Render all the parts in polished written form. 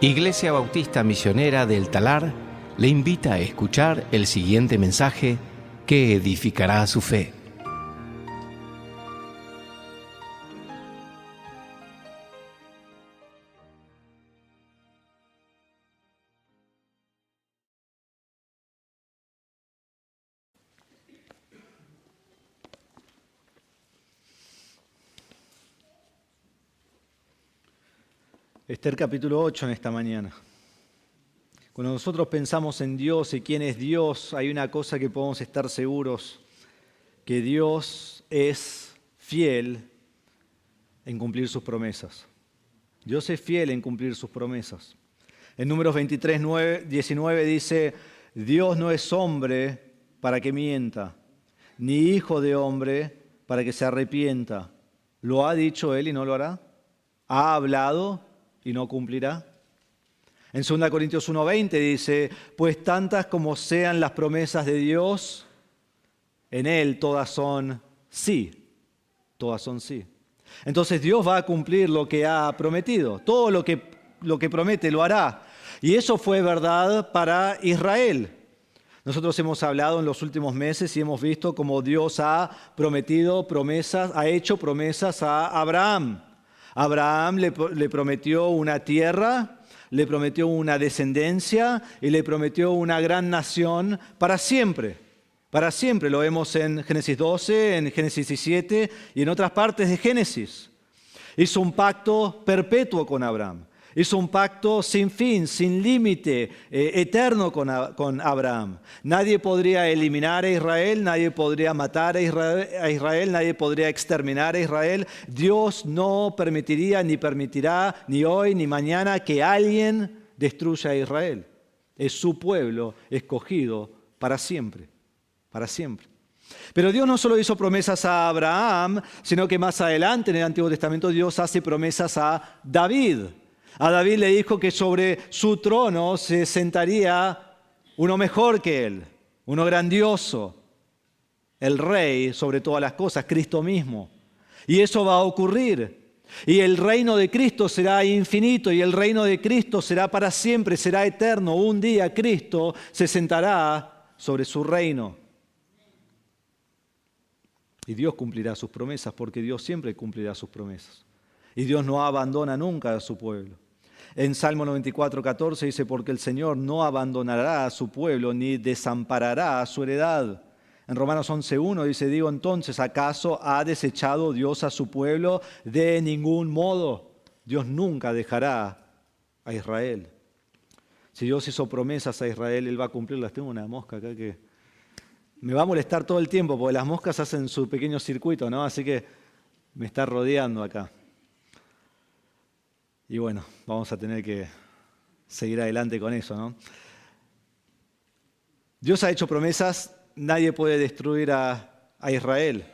Iglesia Bautista Misionera del Talar le invita a escuchar el siguiente mensaje que edificará su fe. Esther capítulo 8 en esta mañana. Cuando nosotros pensamos en Dios y quién es Dios, hay una cosa que podemos estar seguros, que Dios es fiel en cumplir sus promesas. Dios es fiel en cumplir sus promesas. En Números 23, 19 dice, Dios no es hombre para que mienta, ni hijo de hombre para que se arrepienta. ¿Lo ha dicho Él y no lo hará? ¿Ha hablado y no cumplirá? En 2 Corintios 1:20 dice, pues tantas como sean las promesas de Dios, en Él todas son sí. Todas son sí. Entonces Dios va a cumplir lo que ha prometido. Todo lo que promete lo hará. Y eso fue verdad para Israel. Nosotros hemos hablado en los últimos meses y hemos visto cómo Dios ha prometido promesas, ha hecho promesas a Abraham. Abraham le prometió una tierra, le prometió una descendencia y le prometió una gran nación para siempre. Para siempre, lo vemos en Génesis 12, en Génesis 17 y en otras partes de Génesis. Hizo un pacto perpetuo con Abraham. Hizo un pacto sin fin, sin límite, eterno con Abraham. Nadie podría eliminar a Israel, nadie podría matar a Israel, nadie podría exterminar a Israel. Dios no permitiría ni permitirá ni hoy ni mañana que alguien destruya a Israel. Es su pueblo escogido para siempre, para siempre. Pero Dios no solo hizo promesas a Abraham, sino que más adelante en el Antiguo Testamento Dios hace promesas a David. A David le dijo que sobre su trono se sentaría uno mejor que él, uno grandioso, el rey sobre todas las cosas, Cristo mismo. Y eso va a ocurrir. Y el reino de Cristo será infinito y el reino de Cristo será para siempre, será eterno. Un día Cristo se sentará sobre su reino. Y Dios cumplirá sus promesas porque Dios siempre cumplirá sus promesas. Y Dios no abandona nunca a su pueblo. En Salmo 94:14 dice, porque el Señor no abandonará a su pueblo ni desamparará a su heredad. En Romanos 11:1 dice, digo entonces, ¿acaso ha desechado Dios a su pueblo? De ningún modo. Dios nunca dejará a Israel. Si Dios hizo promesas a Israel, Él va a cumplirlas. Tengo una mosca acá que me va a molestar todo el tiempo, porque las moscas hacen su pequeño circuito, ¿no? Así que me está rodeando acá. Y bueno, vamos a tener que seguir adelante con eso, ¿no? Dios ha hecho promesas, nadie puede destruir a Israel.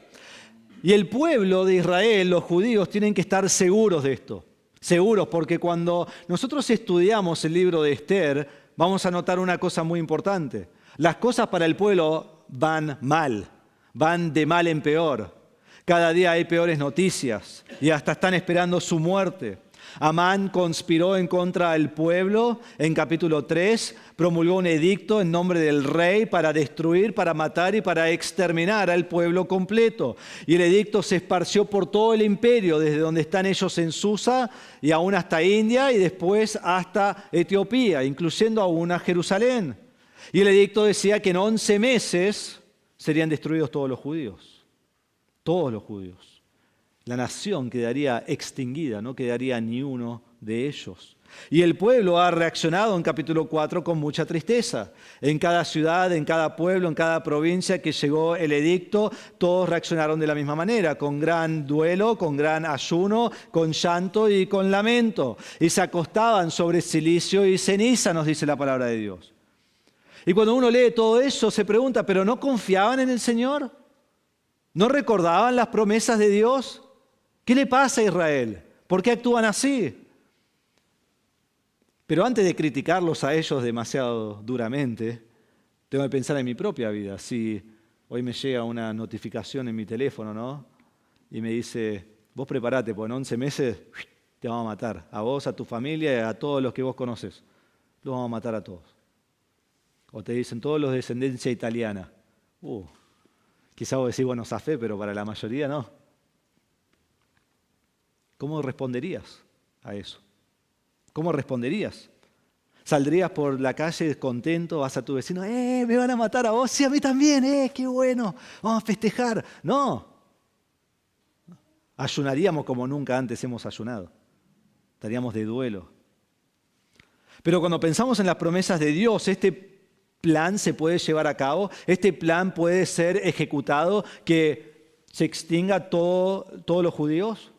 Y el pueblo de Israel, los judíos, tienen que estar seguros de esto. Seguros, porque cuando nosotros estudiamos el libro de Esther, vamos a notar una cosa muy importante. Las cosas para el pueblo van mal, van de mal en peor. Cada día hay peores noticias y hasta están esperando su muerte. Amán conspiró en contra del pueblo en capítulo 3, promulgó un edicto en nombre del rey para destruir, para matar y para exterminar al pueblo completo. Y el edicto se esparció por todo el imperio, desde donde están ellos en Susa y aún hasta India y después hasta Etiopía, incluyendo aún a Jerusalén. Y el edicto decía que en 11 meses serían destruidos todos los judíos. Todos los judíos. La nación quedaría extinguida, no quedaría ni uno de ellos. Y el pueblo ha reaccionado en capítulo 4 con mucha tristeza. En cada ciudad, en cada pueblo, en cada provincia que llegó el edicto, todos reaccionaron de la misma manera, con gran duelo, con gran ayuno, con llanto y con lamento. Y se acostaban sobre cilicio y ceniza, nos dice la palabra de Dios. Y cuando uno lee todo eso, se pregunta, ¿pero no confiaban en el Señor? ¿No recordaban las promesas de Dios? ¿Qué le pasa a Israel? ¿Por qué actúan así? Pero antes de criticarlos a ellos demasiado duramente, tengo que pensar en mi propia vida. Si hoy me llega una notificación en mi teléfono, ¿no? Y me dice, vos preparate, porque en 11 meses te vamos a matar. A vos, a tu familia y a todos los que vos conoces. Los vamos a matar a todos. O te dicen todos los de descendencia italiana. Quizá vos decís, bueno, zafé, pero para la mayoría no. ¿Cómo responderías a eso? ¿Cómo responderías? ¿Saldrías por la calle descontento, vas a tu vecino, me van a matar a vos? Sí, a mí también, qué bueno, vamos a festejar. No. Ayunaríamos como nunca antes hemos ayunado. Estaríamos de duelo. Pero cuando pensamos en las promesas de Dios, este plan se puede llevar a cabo, este plan puede ser ejecutado, que se extinga todos los judíos.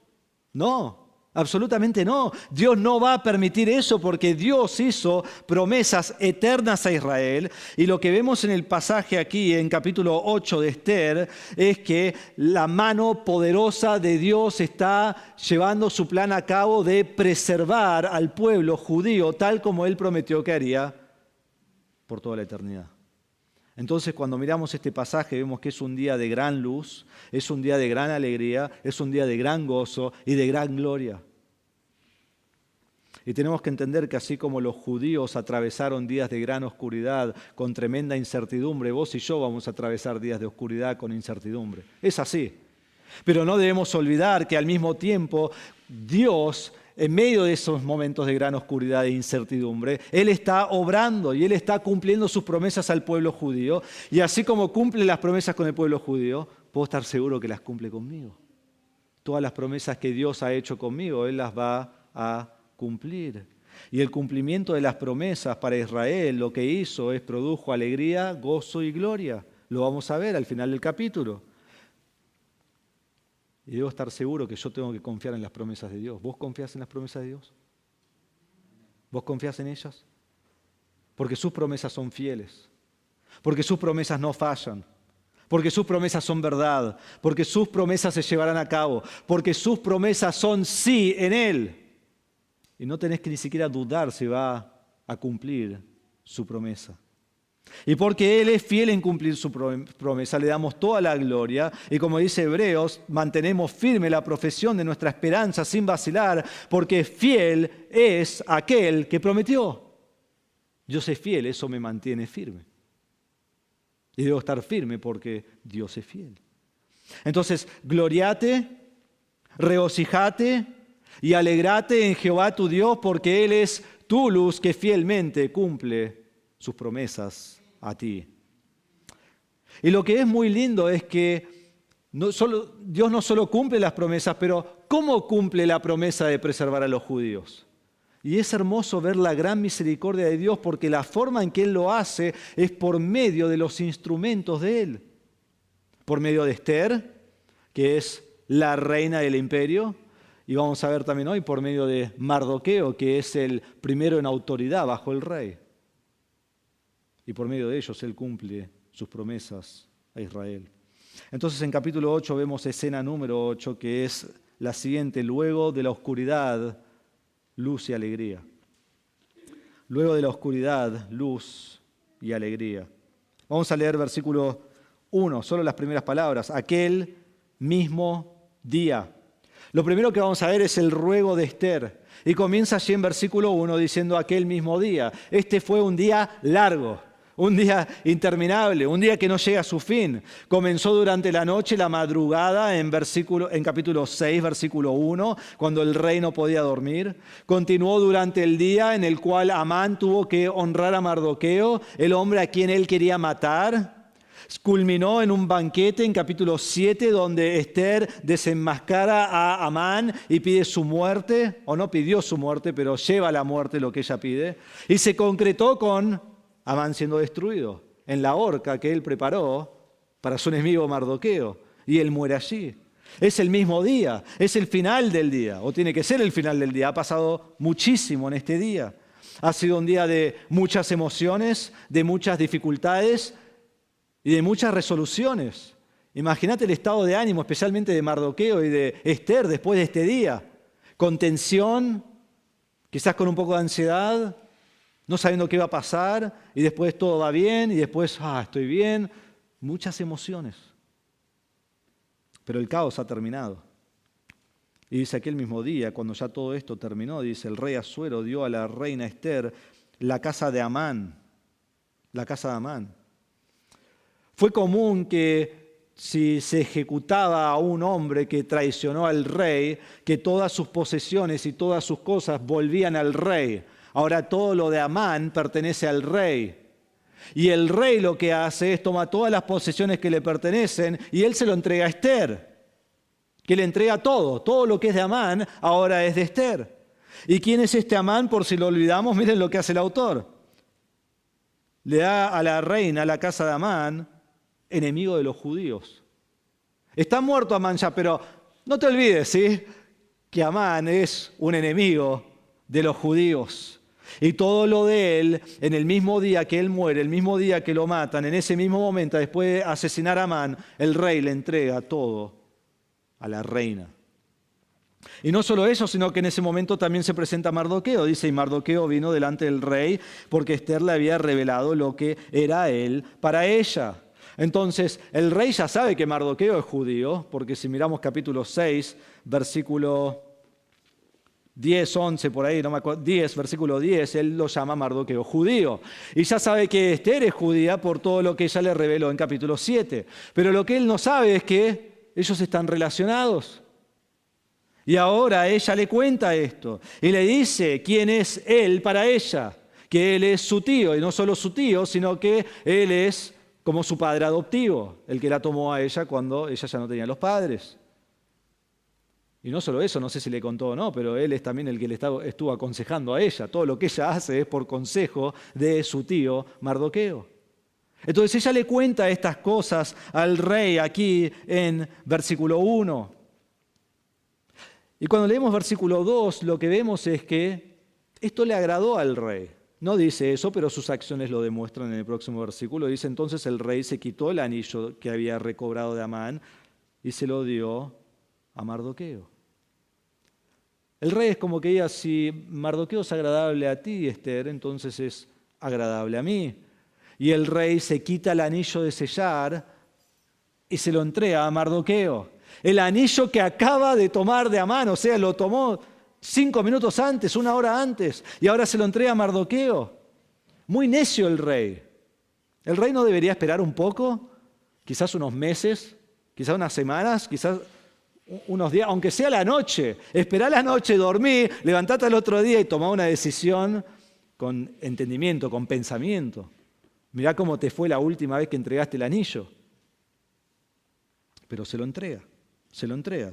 No. Absolutamente no. Dios no va a permitir eso porque Dios hizo promesas eternas a Israel. Y lo que vemos en el pasaje aquí, en capítulo 8 de Esther, es que la mano poderosa de Dios está llevando su plan a cabo de preservar al pueblo judío tal como Él prometió que haría por toda la eternidad. Entonces, cuando miramos este pasaje, vemos que es un día de gran luz, es un día de gran alegría, es un día de gran gozo y de gran gloria. Y tenemos que entender que así como los judíos atravesaron días de gran oscuridad con tremenda incertidumbre, vos y yo vamos a atravesar días de oscuridad con incertidumbre. Es así. Pero no debemos olvidar que al mismo tiempo Dios, en medio de esos momentos de gran oscuridad e incertidumbre, Él está obrando y Él está cumpliendo sus promesas al pueblo judío. Y así como cumple las promesas con el pueblo judío, puedo estar seguro que las cumple conmigo. Todas las promesas que Dios ha hecho conmigo, Él las va a cumplir. Y el cumplimiento de las promesas para Israel lo que hizo es produjo alegría, gozo y gloria. Lo vamos a ver al final del capítulo. Y debo estar seguro que yo tengo que confiar en las promesas de Dios. ¿Vos confías en las promesas de Dios? ¿Vos confías en ellas? Porque sus promesas son fieles. Porque sus promesas no fallan. Porque sus promesas son verdad. Porque sus promesas se llevarán a cabo. Porque sus promesas son sí en Él. Y no tenés que ni siquiera dudar si va a cumplir su promesa. Y porque Él es fiel en cumplir su promesa, le damos toda la gloria. Y como dice Hebreos, mantenemos firme la profesión de nuestra esperanza sin vacilar, porque fiel es aquel que prometió. Yo soy fiel, eso me mantiene firme. Y debo estar firme porque Dios es fiel. Entonces, gloriate, regocijate y alegrate en Jehová tu Dios, porque Él es tu luz que fielmente cumple sus promesas a ti. Y lo que es muy lindo es que Dios no solo cumple las promesas, pero ¿cómo cumple la promesa de preservar a los judíos? Y es hermoso ver la gran misericordia de Dios porque la forma en que Él lo hace es por medio de los instrumentos de Él. Por medio de Esther, que es la reina del imperio, y vamos a ver también hoy por medio de Mardoqueo, que es el primero en autoridad bajo el rey. Y por medio de ellos Él cumple sus promesas a Israel. Entonces en capítulo 8 vemos escena número 8, que es la siguiente: luego de la oscuridad, luz y alegría. Luego de la oscuridad, luz y alegría. Vamos a leer versículo 1, solo las primeras palabras. Aquel mismo día. Lo primero que vamos a ver es el ruego de Esther. Y comienza allí en versículo 1 diciendo aquel mismo día. Este fue un día largo. Un día interminable, un día que no llega a su fin. Comenzó durante la noche, la madrugada, en capítulo 6, versículo 1, cuando el rey no podía dormir. Continuó durante el día en el cual Amán tuvo que honrar a Mardoqueo, el hombre a quien él quería matar. Culminó en un banquete en capítulo 7, donde Esther desenmascara a Amán y pide su muerte, o no pidió su muerte, pero lleva a la muerte lo que ella pide. Y se concretó con Amán siendo destruido en la horca que él preparó para su enemigo Mardoqueo, y él muere allí. Es el mismo día, es el final del día, o tiene que ser el final del día. Ha pasado muchísimo en este día. Ha sido un día de muchas emociones, de muchas dificultades y de muchas resoluciones. Imagínate el estado de ánimo, especialmente de Mardoqueo y de Esther después de este día, con tensión, quizás con un poco de ansiedad, no sabiendo qué va a pasar, y después todo va bien, y después, estoy bien. Muchas emociones. Pero el caos ha terminado. Y dice, aquel mismo día, cuando ya todo esto terminó, dice, el rey Asuero dio a la reina Ester la casa de Amán. La casa de Amán. Fue común que si se ejecutaba a un hombre que traicionó al rey, que todas sus posesiones y todas sus cosas volvían al rey. Ahora todo lo de Amán pertenece al rey. Y el rey lo que hace es toma todas las posesiones que le pertenecen y él se lo entrega a Ester, que le entrega todo lo que es de Amán ahora es de Ester. ¿Y quién es este Amán? Por si lo olvidamos, miren lo que hace el autor. Le da a la reina la casa de Amán, enemigo de los judíos. Está muerto Amán ya, pero no te olvides, ¿sí?, que Amán es un enemigo de los judíos. Y todo lo de él, en el mismo día que él muere, el mismo día que lo matan, en ese mismo momento, después de asesinar a Amán, el rey le entrega todo a la reina. Y no solo eso, sino que en ese momento también se presenta Mardoqueo. Dice, y Mardoqueo vino delante del rey porque Ester le había revelado lo que era él para ella. Entonces, el rey ya sabe que Mardoqueo es judío, porque si miramos capítulo 6, versículo 10, 11, por ahí, no me acuerdo, 10, versículo 10, él lo llama Mardoqueo judío. Y ya sabe que Ester es judía por todo lo que ella le reveló en capítulo 7. Pero lo que él no sabe es que ellos están relacionados. Y ahora ella le cuenta esto y le dice quién es él para ella, que él es su tío, y no solo su tío, sino que él es como su padre adoptivo, el que la tomó a ella cuando ella ya no tenía los padres. Y no solo eso, no sé si le contó o no, pero él es también el que le estuvo aconsejando a ella. Todo lo que ella hace es por consejo de su tío Mardoqueo. Entonces ella le cuenta estas cosas al rey aquí en versículo 1. Y cuando leemos versículo 2, lo que vemos es que esto le agradó al rey. No dice eso, pero sus acciones lo demuestran en el próximo versículo. Dice, entonces el rey se quitó el anillo que había recobrado de Amán y se lo dio a Mardoqueo. El rey es como que diga, si Mardoqueo es agradable a ti, Ester, entonces es agradable a mí. Y el rey se quita el anillo de sellar y se lo entrega a Mardoqueo. El anillo que acaba de tomar de Amán, o sea, lo tomó 5 minutos antes, 1 hora antes, y ahora se lo entrega a Mardoqueo. Muy necio el rey. ¿El rey no debería esperar un poco? Quizás unos meses, quizás unas semanas, quizás unos días, aunque sea la noche. Esperá la noche, dormí, levantate al otro día y tomá una decisión con entendimiento, con pensamiento. Mirá cómo te fue la última vez que entregaste el anillo. Pero se lo entrega.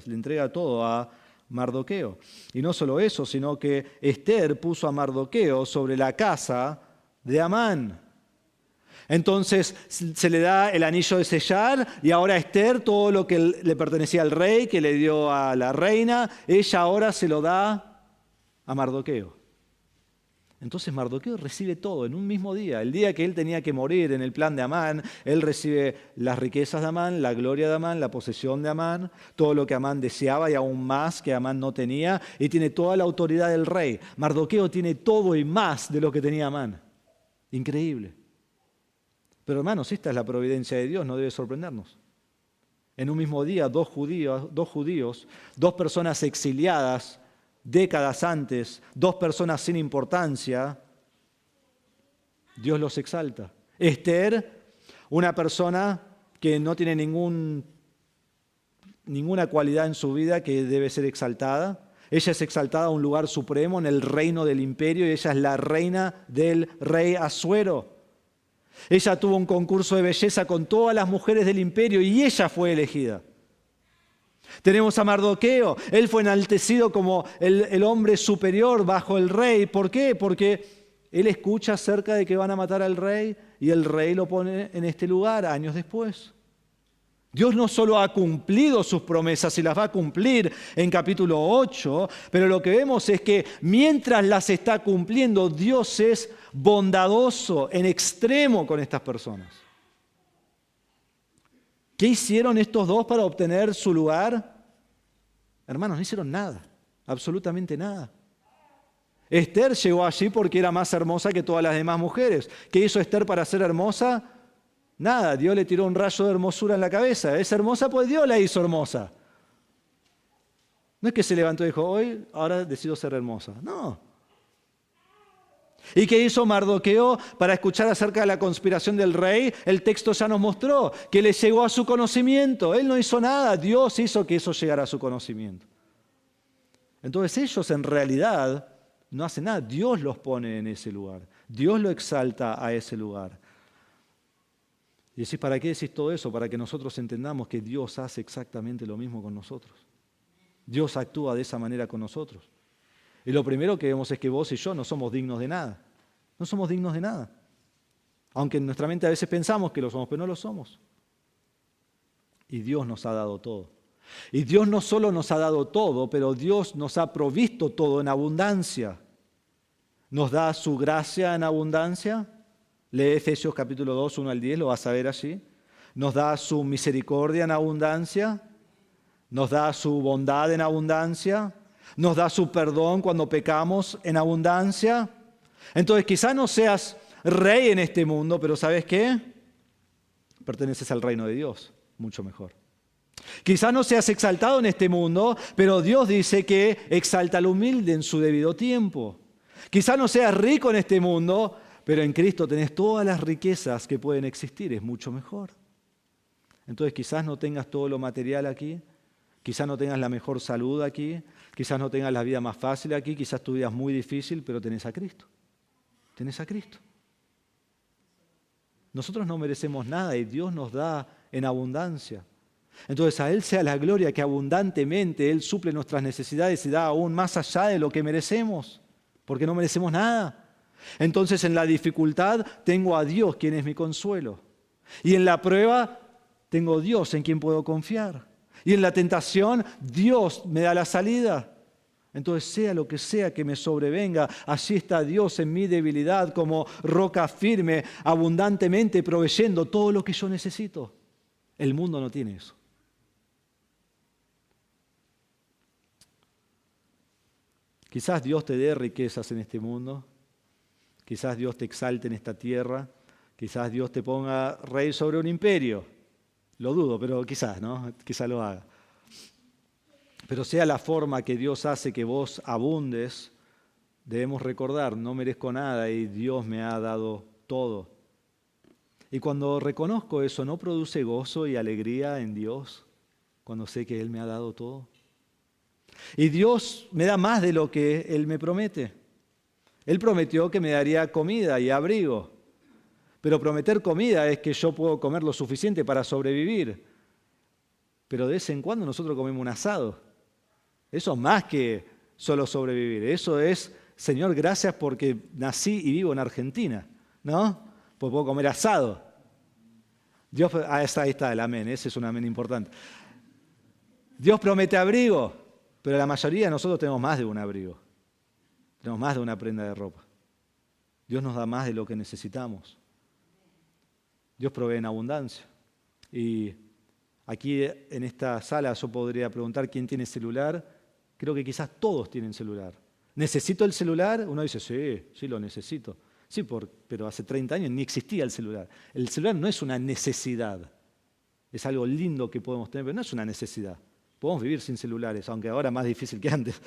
Le entrega todo a Mardoqueo. Y no solo eso, sino que Ester puso a Mardoqueo sobre la casa de Amán. Entonces se le da el anillo de sellar y ahora Ester, todo lo que le pertenecía al rey, que le dio a la reina, ella ahora se lo da a Mardoqueo. Entonces Mardoqueo recibe todo en un mismo día. El día que él tenía que morir en el plan de Amán, él recibe las riquezas de Amán, la gloria de Amán, la posesión de Amán, todo lo que Amán deseaba y aún más que Amán no tenía, y tiene toda la autoridad del rey. Mardoqueo tiene todo y más de lo que tenía Amán. Increíble. Pero hermanos, esta es la providencia de Dios, no debe sorprendernos. En un mismo día, dos judíos, dos personas exiliadas, décadas antes, 2 personas sin importancia, Dios los exalta. Ester, una persona que no tiene ninguna cualidad en su vida que debe ser exaltada. Ella es exaltada a un lugar supremo en el reino del imperio y ella es la reina del rey Asuero. Ella tuvo un concurso de belleza con todas las mujeres del imperio y ella fue elegida. Tenemos a Mardoqueo, él fue enaltecido como el hombre superior bajo el rey. ¿Por qué? Porque él escucha acerca de que van a matar al rey y el rey lo pone en este lugar años después. Dios no solo ha cumplido sus promesas y las va a cumplir en capítulo 8, pero lo que vemos es que mientras las está cumpliendo, Dios es bondadoso en extremo con estas personas. ¿Qué hicieron estos dos para obtener su lugar? Hermanos, no hicieron nada, absolutamente nada. Ester llegó allí porque era más hermosa que todas las demás mujeres. ¿Qué hizo Ester para ser hermosa? Nada, Dios le tiró un rayo de hermosura en la cabeza. Es hermosa, pues Dios la hizo hermosa. No es que se levantó y dijo, ahora decido ser hermosa. No. ¿Y qué hizo Mardoqueo para escuchar acerca de la conspiración del rey? El texto ya nos mostró que le llegó a su conocimiento. Él no hizo nada, Dios hizo que eso llegara a su conocimiento. Entonces ellos en realidad no hacen nada, Dios los pone en ese lugar. Dios lo exalta a ese lugar. Y decís, ¿para qué decís todo eso? Para que nosotros entendamos que Dios hace exactamente lo mismo con nosotros. Dios actúa de esa manera con nosotros. Y lo primero que vemos es que vos y yo no somos dignos de nada. No somos dignos de nada. Aunque en nuestra mente a veces pensamos que lo somos, pero no lo somos. Y Dios nos ha dado todo. Y Dios no solo nos ha dado todo, pero Dios nos ha provisto todo en abundancia. Nos da su gracia en abundancia. Lee Efesios capítulo 2, 1 al 10, lo vas a ver allí. Nos da su misericordia en abundancia. Nos da su bondad en abundancia. Nos da su perdón cuando pecamos en abundancia. Entonces quizás no seas rey en este mundo, pero ¿sabes qué? Perteneces al reino de Dios, mucho mejor. Quizás no seas exaltado en este mundo, pero Dios dice que exalta al humilde en su debido tiempo. Quizás no seas rico en este mundo, pero en Cristo tenés todas las riquezas que pueden existir, es mucho mejor. Entonces quizás no tengas todo lo material aquí, quizás no tengas la mejor salud aquí, quizás no tengas la vida más fácil aquí, quizás tu vida es muy difícil, pero tenés a Cristo. Tenés a Cristo. Nosotros no merecemos nada y Dios nos da en abundancia. Entonces a Él sea la gloria que abundantemente Él suple nuestras necesidades y da aún más allá de lo que merecemos, porque no merecemos nada. Entonces en la dificultad tengo a Dios, quien es mi consuelo. Y en la prueba tengo a Dios en quien puedo confiar. Y en la tentación Dios me da la salida. Entonces sea lo que sea que me sobrevenga, allí está Dios en mi debilidad como roca firme, abundantemente proveyendo todo lo que yo necesito. El mundo no tiene eso. Quizás Dios te dé riquezas en este mundo, quizás Dios te exalte en esta tierra, quizás Dios te ponga rey sobre un imperio. Lo dudo, pero quizás, ¿no? Quizás lo haga. Pero sea la forma que Dios hace que vos abundes, debemos recordar, no merezco nada y Dios me ha dado todo. Y cuando reconozco eso, ¿no produce gozo y alegría en Dios cuando sé que Él me ha dado todo? Y Dios me da más de lo que Él me promete. Él prometió que me daría comida y abrigo. Pero prometer comida es que yo puedo comer lo suficiente para sobrevivir. Pero de vez en cuando nosotros comemos un asado. Eso es más que solo sobrevivir. Eso es, Señor, gracias porque nací y vivo en Argentina, ¿no? Pues puedo comer asado. Dios, ahí está el amén, ese es un amén importante. Dios promete abrigo, pero la mayoría de nosotros tenemos más de un abrigo. Tenemos más de una prenda de ropa. Dios nos da más de lo que necesitamos. Dios provee en abundancia. Y aquí en esta sala yo podría preguntar quién tiene celular. Creo que quizás todos tienen celular. ¿Necesito el celular? Uno dice, sí lo necesito. Sí, pero hace 30 años ni existía el celular. El celular no es una necesidad. Es algo lindo que podemos tener, pero no es una necesidad. Podemos vivir sin celulares, aunque ahora es más difícil que antes.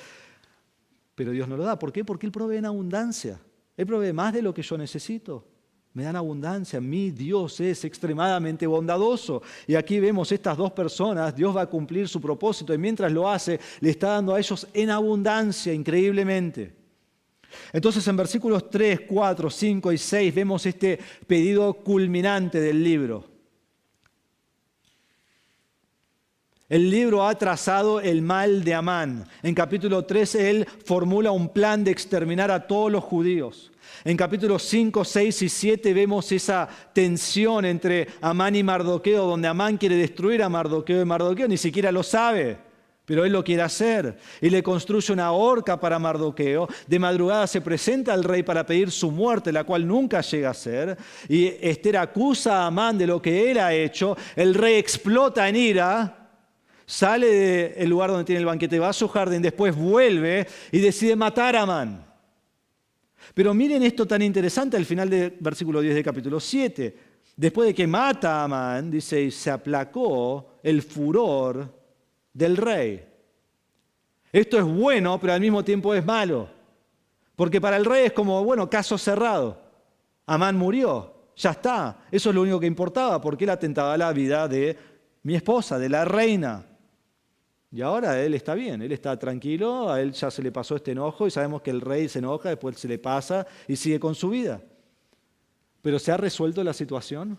Pero Dios nos lo da. ¿Por qué? Porque Él provee en abundancia. Él provee más de lo que yo necesito. Me dan abundancia. Mi Dios es extremadamente bondadoso. Y aquí vemos estas dos personas. Dios va a cumplir su propósito y mientras lo hace, le está dando a ellos en abundancia, increíblemente. Entonces en versículos 3, 4, 5 y 6 vemos este pedido culminante del libro. El libro ha trazado el mal de Amán. En capítulo 3 él formula un plan de exterminar a todos los judíos. En capítulos 5, 6 y 7 vemos esa tensión entre Amán y Mardoqueo, donde Amán quiere destruir a Mardoqueo y Mardoqueo ni siquiera lo sabe, pero él lo quiere hacer. Y le construye una horca para Mardoqueo. De madrugada se presenta al rey para pedir su muerte, la cual nunca llega a ser. Y Ester acusa a Amán de lo que él ha hecho. El rey explota en ira. Sale del lugar donde tiene el banquete, va a su jardín, después vuelve y decide matar a Amán. Pero miren esto tan interesante al final del versículo 10 del capítulo 7. Después de que mata a Amán, dice, y se aplacó el furor del rey. Esto es bueno, pero al mismo tiempo es malo. Porque para el rey es como, bueno, caso cerrado. Amán murió, ya está. Eso es lo único que importaba, porque él atentaba a la vida de mi esposa, de la reina. Y ahora él está bien, él está tranquilo, a él ya se le pasó este enojo y sabemos que el rey se enoja, después se le pasa y sigue con su vida. ¿Pero se ha resuelto la situación?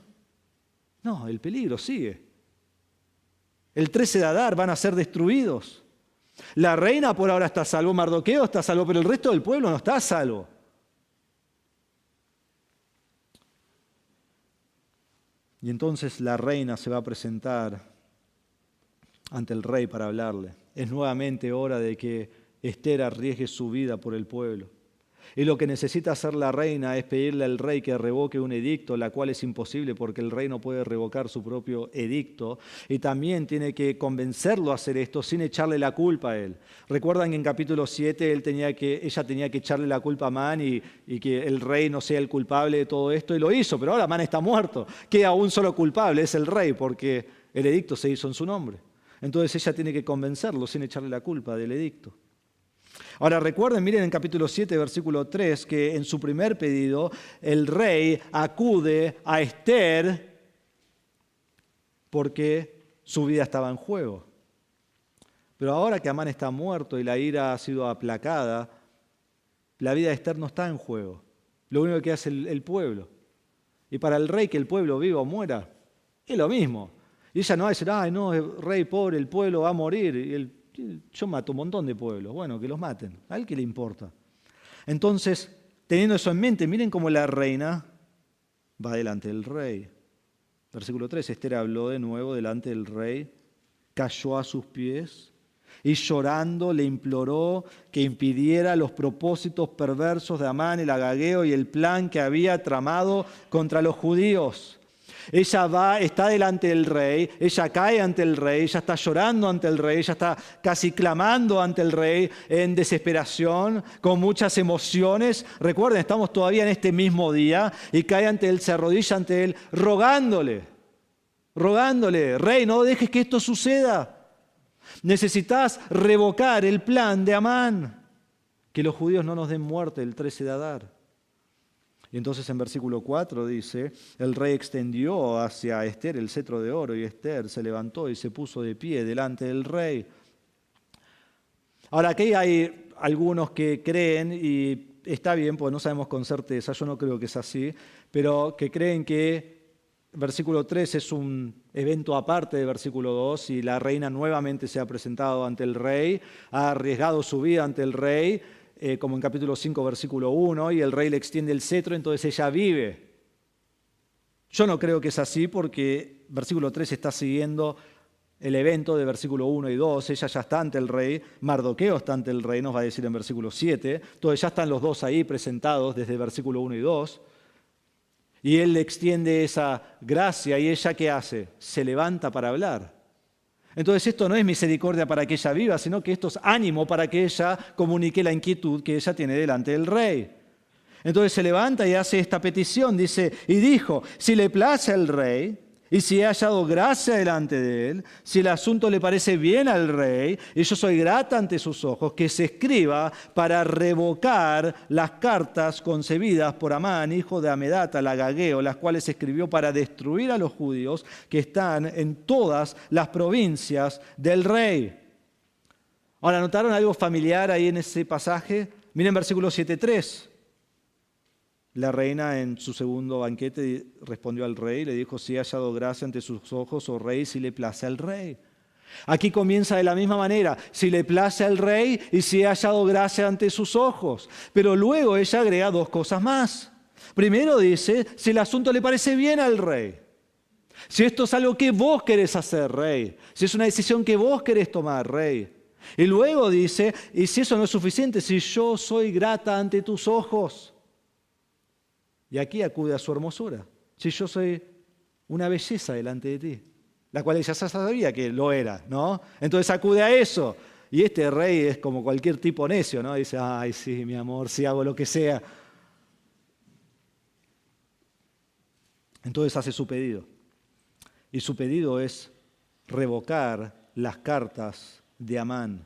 No, el peligro sigue. El 13 de Adar van a ser destruidos. La reina por ahora está a salvo, Mardoqueo está a salvo, pero el resto del pueblo no está a salvo. Y entonces la reina se va a presentar ante el rey para hablarle. Es nuevamente hora de que Ester arriesgue su vida por el pueblo. Y lo que necesita hacer la reina es pedirle al rey que revoque un edicto, la cual es imposible porque el rey no puede revocar su propio edicto. Y también tiene que convencerlo a hacer esto sin echarle la culpa a él. Recuerdan que en capítulo 7 ella tenía que echarle la culpa a Amán y que el rey no sea el culpable de todo esto, y lo hizo, pero ahora Amán está muerto. Queda un solo culpable, es el rey, porque el edicto se hizo en su nombre. Entonces ella tiene que convencerlo sin echarle la culpa del edicto. Ahora recuerden, miren en capítulo 7, versículo 3, que en su primer pedido el rey acude a Ester porque su vida estaba en juego. Pero ahora que Amán está muerto y la ira ha sido aplacada, la vida de Ester no está en juego. Lo único que hace el pueblo. Y para el rey que el pueblo viva o muera, es lo mismo. Y ella no va a decir, ay no, rey pobre, el pueblo va a morir. Yo mato un montón de pueblos. Bueno, que los maten. ¿A él qué le importa? Entonces, teniendo eso en mente, miren cómo la reina va delante del rey. Versículo 3, Ester habló de nuevo delante del rey, cayó a sus pies y llorando le imploró que impidiera los propósitos perversos de Amán el agageo y el plan que había tramado contra los judíos. Ella está delante del rey, ella cae ante el rey, ella está llorando ante el rey, ella está casi clamando ante el rey en desesperación, con muchas emociones. Recuerden, estamos todavía en este mismo día y cae ante él, se arrodilla ante él, rogándole, rey, no dejes que esto suceda. Necesitas revocar el plan de Amán, que los judíos no nos den muerte el 13 de Adar. Y entonces en versículo 4 dice, el rey extendió hacia Ester el cetro de oro y Ester se levantó y se puso de pie delante del rey. Ahora aquí hay algunos que creen, y está bien, porque no sabemos con certeza, yo no creo que es así, pero que creen que versículo 3 es un evento aparte de versículo 2 y la reina nuevamente se ha presentado ante el rey, ha arriesgado su vida ante el rey, como en capítulo 5, versículo 1, y el rey le extiende el cetro, entonces ella vive. Yo no creo que es así porque versículo 3 está siguiendo el evento de versículo 1 y 2, ella ya está ante el rey, Mardoqueo está ante el rey, nos va a decir en versículo 7, entonces ya están los dos ahí presentados desde versículo 1 y 2, y él le extiende esa gracia y ella ¿qué hace? Se levanta para hablar. Entonces esto no es misericordia para que ella viva, sino que esto es ánimo para que ella comunique la inquietud que ella tiene delante del rey. Entonces se levanta y hace esta petición, dice, y dijo, si le place al rey, y si he hallado gracia delante de él, si el asunto le parece bien al rey, y yo soy grata ante sus ojos, que se escriba para revocar las cartas concebidas por Amán, hijo de Amedata, el agageo, las cuales escribió para destruir a los judíos que están en todas las provincias del rey. Ahora, ¿notaron algo familiar ahí en ese pasaje? Miren versículo 7:3. La reina en su segundo banquete respondió al rey y le dijo, si he hallado gracia ante sus ojos, oh rey, si le place al rey. Aquí comienza de la misma manera, si le place al rey y si he hallado gracia ante sus ojos. Pero luego ella agrega dos cosas más. Primero dice, si el asunto le parece bien al rey. Si esto es algo que vos querés hacer, rey. Si es una decisión que vos querés tomar, rey. Y luego dice, y si eso no es suficiente, si yo soy grata ante tus ojos. Y aquí acude a su hermosura. Si yo soy una belleza delante de ti, la cual ella ya sabía que lo era, ¿no? Entonces acude a eso. Y este rey es como cualquier tipo necio, ¿no? Dice, ay, sí, mi amor, sí hago lo que sea. Entonces hace su pedido. Y su pedido es revocar las cartas de Amán.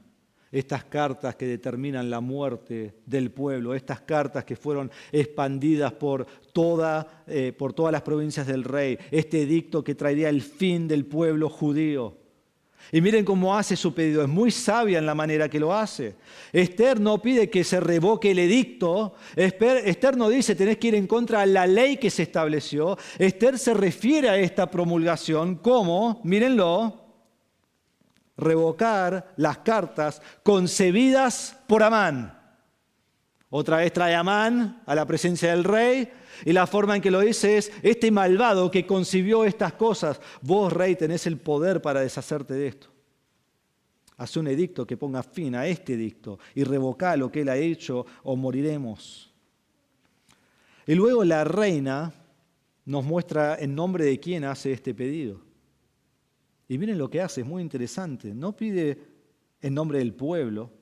estas cartas que determinan la muerte del pueblo, estas cartas que fueron expandidas por todas las provincias del rey, este edicto que traería el fin del pueblo judío. Y miren cómo hace su pedido, es muy sabia en la manera que lo hace. Esther no pide que se revoque el edicto, Esther no dice tenés que ir en contra de la ley que se estableció. Esther se refiere a esta promulgación como, mírenlo, revocar las cartas concebidas por Amán. Otra vez trae a Amán a la presencia del rey y la forma en que lo dice es, este malvado que concibió estas cosas, vos rey tenés el poder para deshacerte de esto. Haz un edicto que ponga fin a este edicto y revoca lo que él ha hecho o moriremos. Y luego la reina nos muestra en nombre de quién hace este pedido. Y miren lo que hace, es muy interesante. No pide en nombre del pueblo.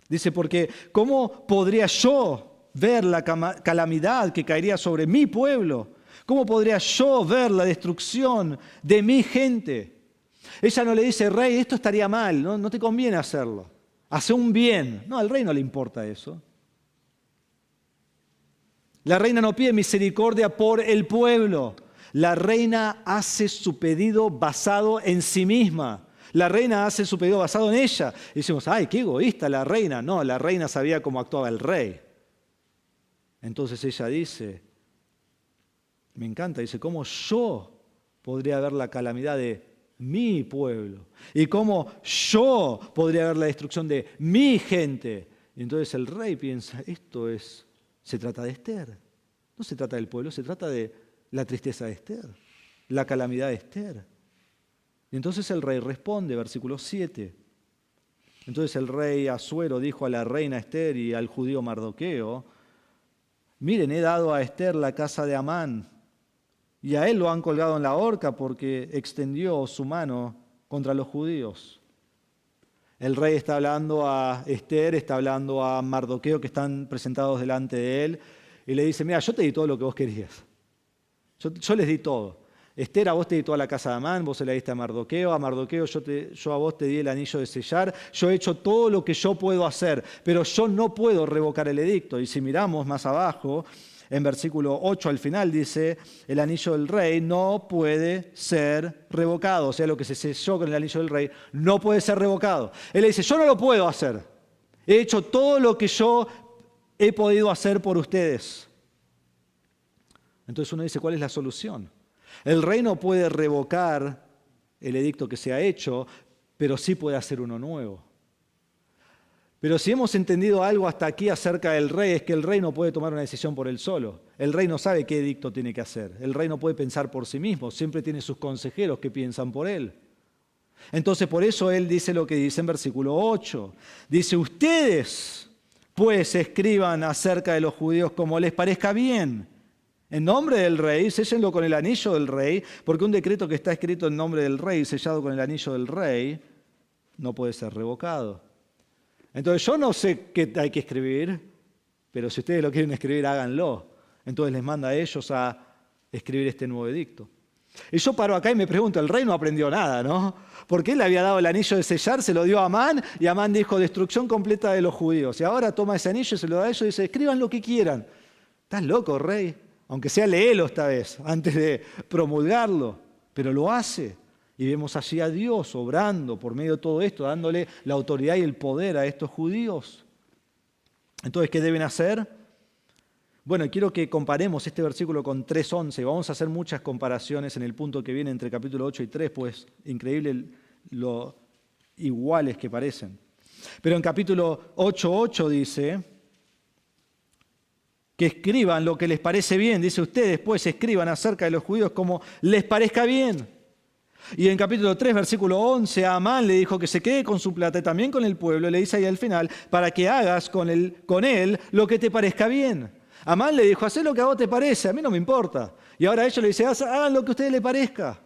Dice, porque ¿cómo podría yo ver la calamidad que caería sobre mi pueblo? ¿Cómo podría yo ver la destrucción de mi gente? Ella no le dice, rey, esto estaría mal, no te conviene hacerlo. Hace un bien. No, al rey no le importa eso. La reina no pide misericordia por el pueblo. La reina hace su pedido basado en sí misma. La reina hace su pedido basado en ella. Y decimos, ¡ay, qué egoísta la reina! No, la reina sabía cómo actuaba el rey. Entonces ella dice, me encanta, dice, ¿cómo yo podría ver la calamidad de mi pueblo? ¿Y cómo yo podría ver la destrucción de mi gente? Y entonces el rey piensa, se trata de Esther. No se trata del pueblo, se trata de la tristeza de Esther, la calamidad de Esther. Y entonces el rey responde, versículo 7. Entonces el rey Asuero dijo a la reina Esther y al judío Mardoqueo, miren, he dado a Esther la casa de Amán, y a él lo han colgado en la horca porque extendió su mano contra los judíos. El rey está hablando a Esther, está hablando a Mardoqueo, que están presentados delante de él, y le dice, mira, yo te di todo lo que vos querías. Yo les di todo. Esther, a vos te di toda la casa de Amán, vos se la diste a Mardoqueo yo a vos te di el anillo de sellar, yo he hecho todo lo que yo puedo hacer, pero yo no puedo revocar el edicto. Y si miramos más abajo, en versículo 8 al final dice, el anillo del rey no puede ser revocado, o sea, lo que se selló con el anillo del rey no puede ser revocado. Él le dice, yo no lo puedo hacer, he hecho todo lo que yo he podido hacer por ustedes. Entonces uno dice, ¿cuál es la solución? El rey no puede revocar el edicto que se ha hecho, pero sí puede hacer uno nuevo. Pero si hemos entendido algo hasta aquí acerca del rey, es que el rey no puede tomar una decisión por él solo. El rey no sabe qué edicto tiene que hacer. El rey no puede pensar por sí mismo, siempre tiene sus consejeros que piensan por él. Entonces por eso él dice lo que dice en versículo 8. Dice, ustedes pues escriban acerca de los judíos como les parezca bien. En nombre del rey, séllenlo con el anillo del rey, porque un decreto que está escrito en nombre del rey, sellado con el anillo del rey, no puede ser revocado. Entonces yo no sé qué hay que escribir, pero si ustedes lo quieren escribir, háganlo. Entonces les manda a ellos a escribir este nuevo edicto. Y yo paro acá y me pregunto, el rey no aprendió nada, ¿no? Porque él le había dado el anillo de sellar, se lo dio a Amán, y Amán dijo, destrucción completa de los judíos. Y ahora toma ese anillo y se lo da a ellos y dice, escriban lo que quieran. ¿Estás loco, rey? Aunque sea léelo esta vez, antes de promulgarlo, pero lo hace. Y vemos allí a Dios obrando por medio de todo esto, dándole la autoridad y el poder a estos judíos. Entonces, ¿qué deben hacer? Bueno, quiero que comparemos este versículo con 3:11. Vamos a hacer muchas comparaciones en el punto que viene entre capítulo 8 y 3, pues increíble lo iguales que parecen. Pero en capítulo 8:8 dice que escriban lo que les parece bien. Dice, ustedes pues escriban acerca de los judíos como les parezca bien. Y en capítulo 3, versículo 11, a Amán le dijo que se quede con su plata y también con el pueblo. Le dice ahí al final, para que hagas con él lo que te parezca bien. Amán le dijo, haz lo que a vos te parece, a mí no me importa. Y ahora ellos le dicen, hagan lo que a ustedes les parezca.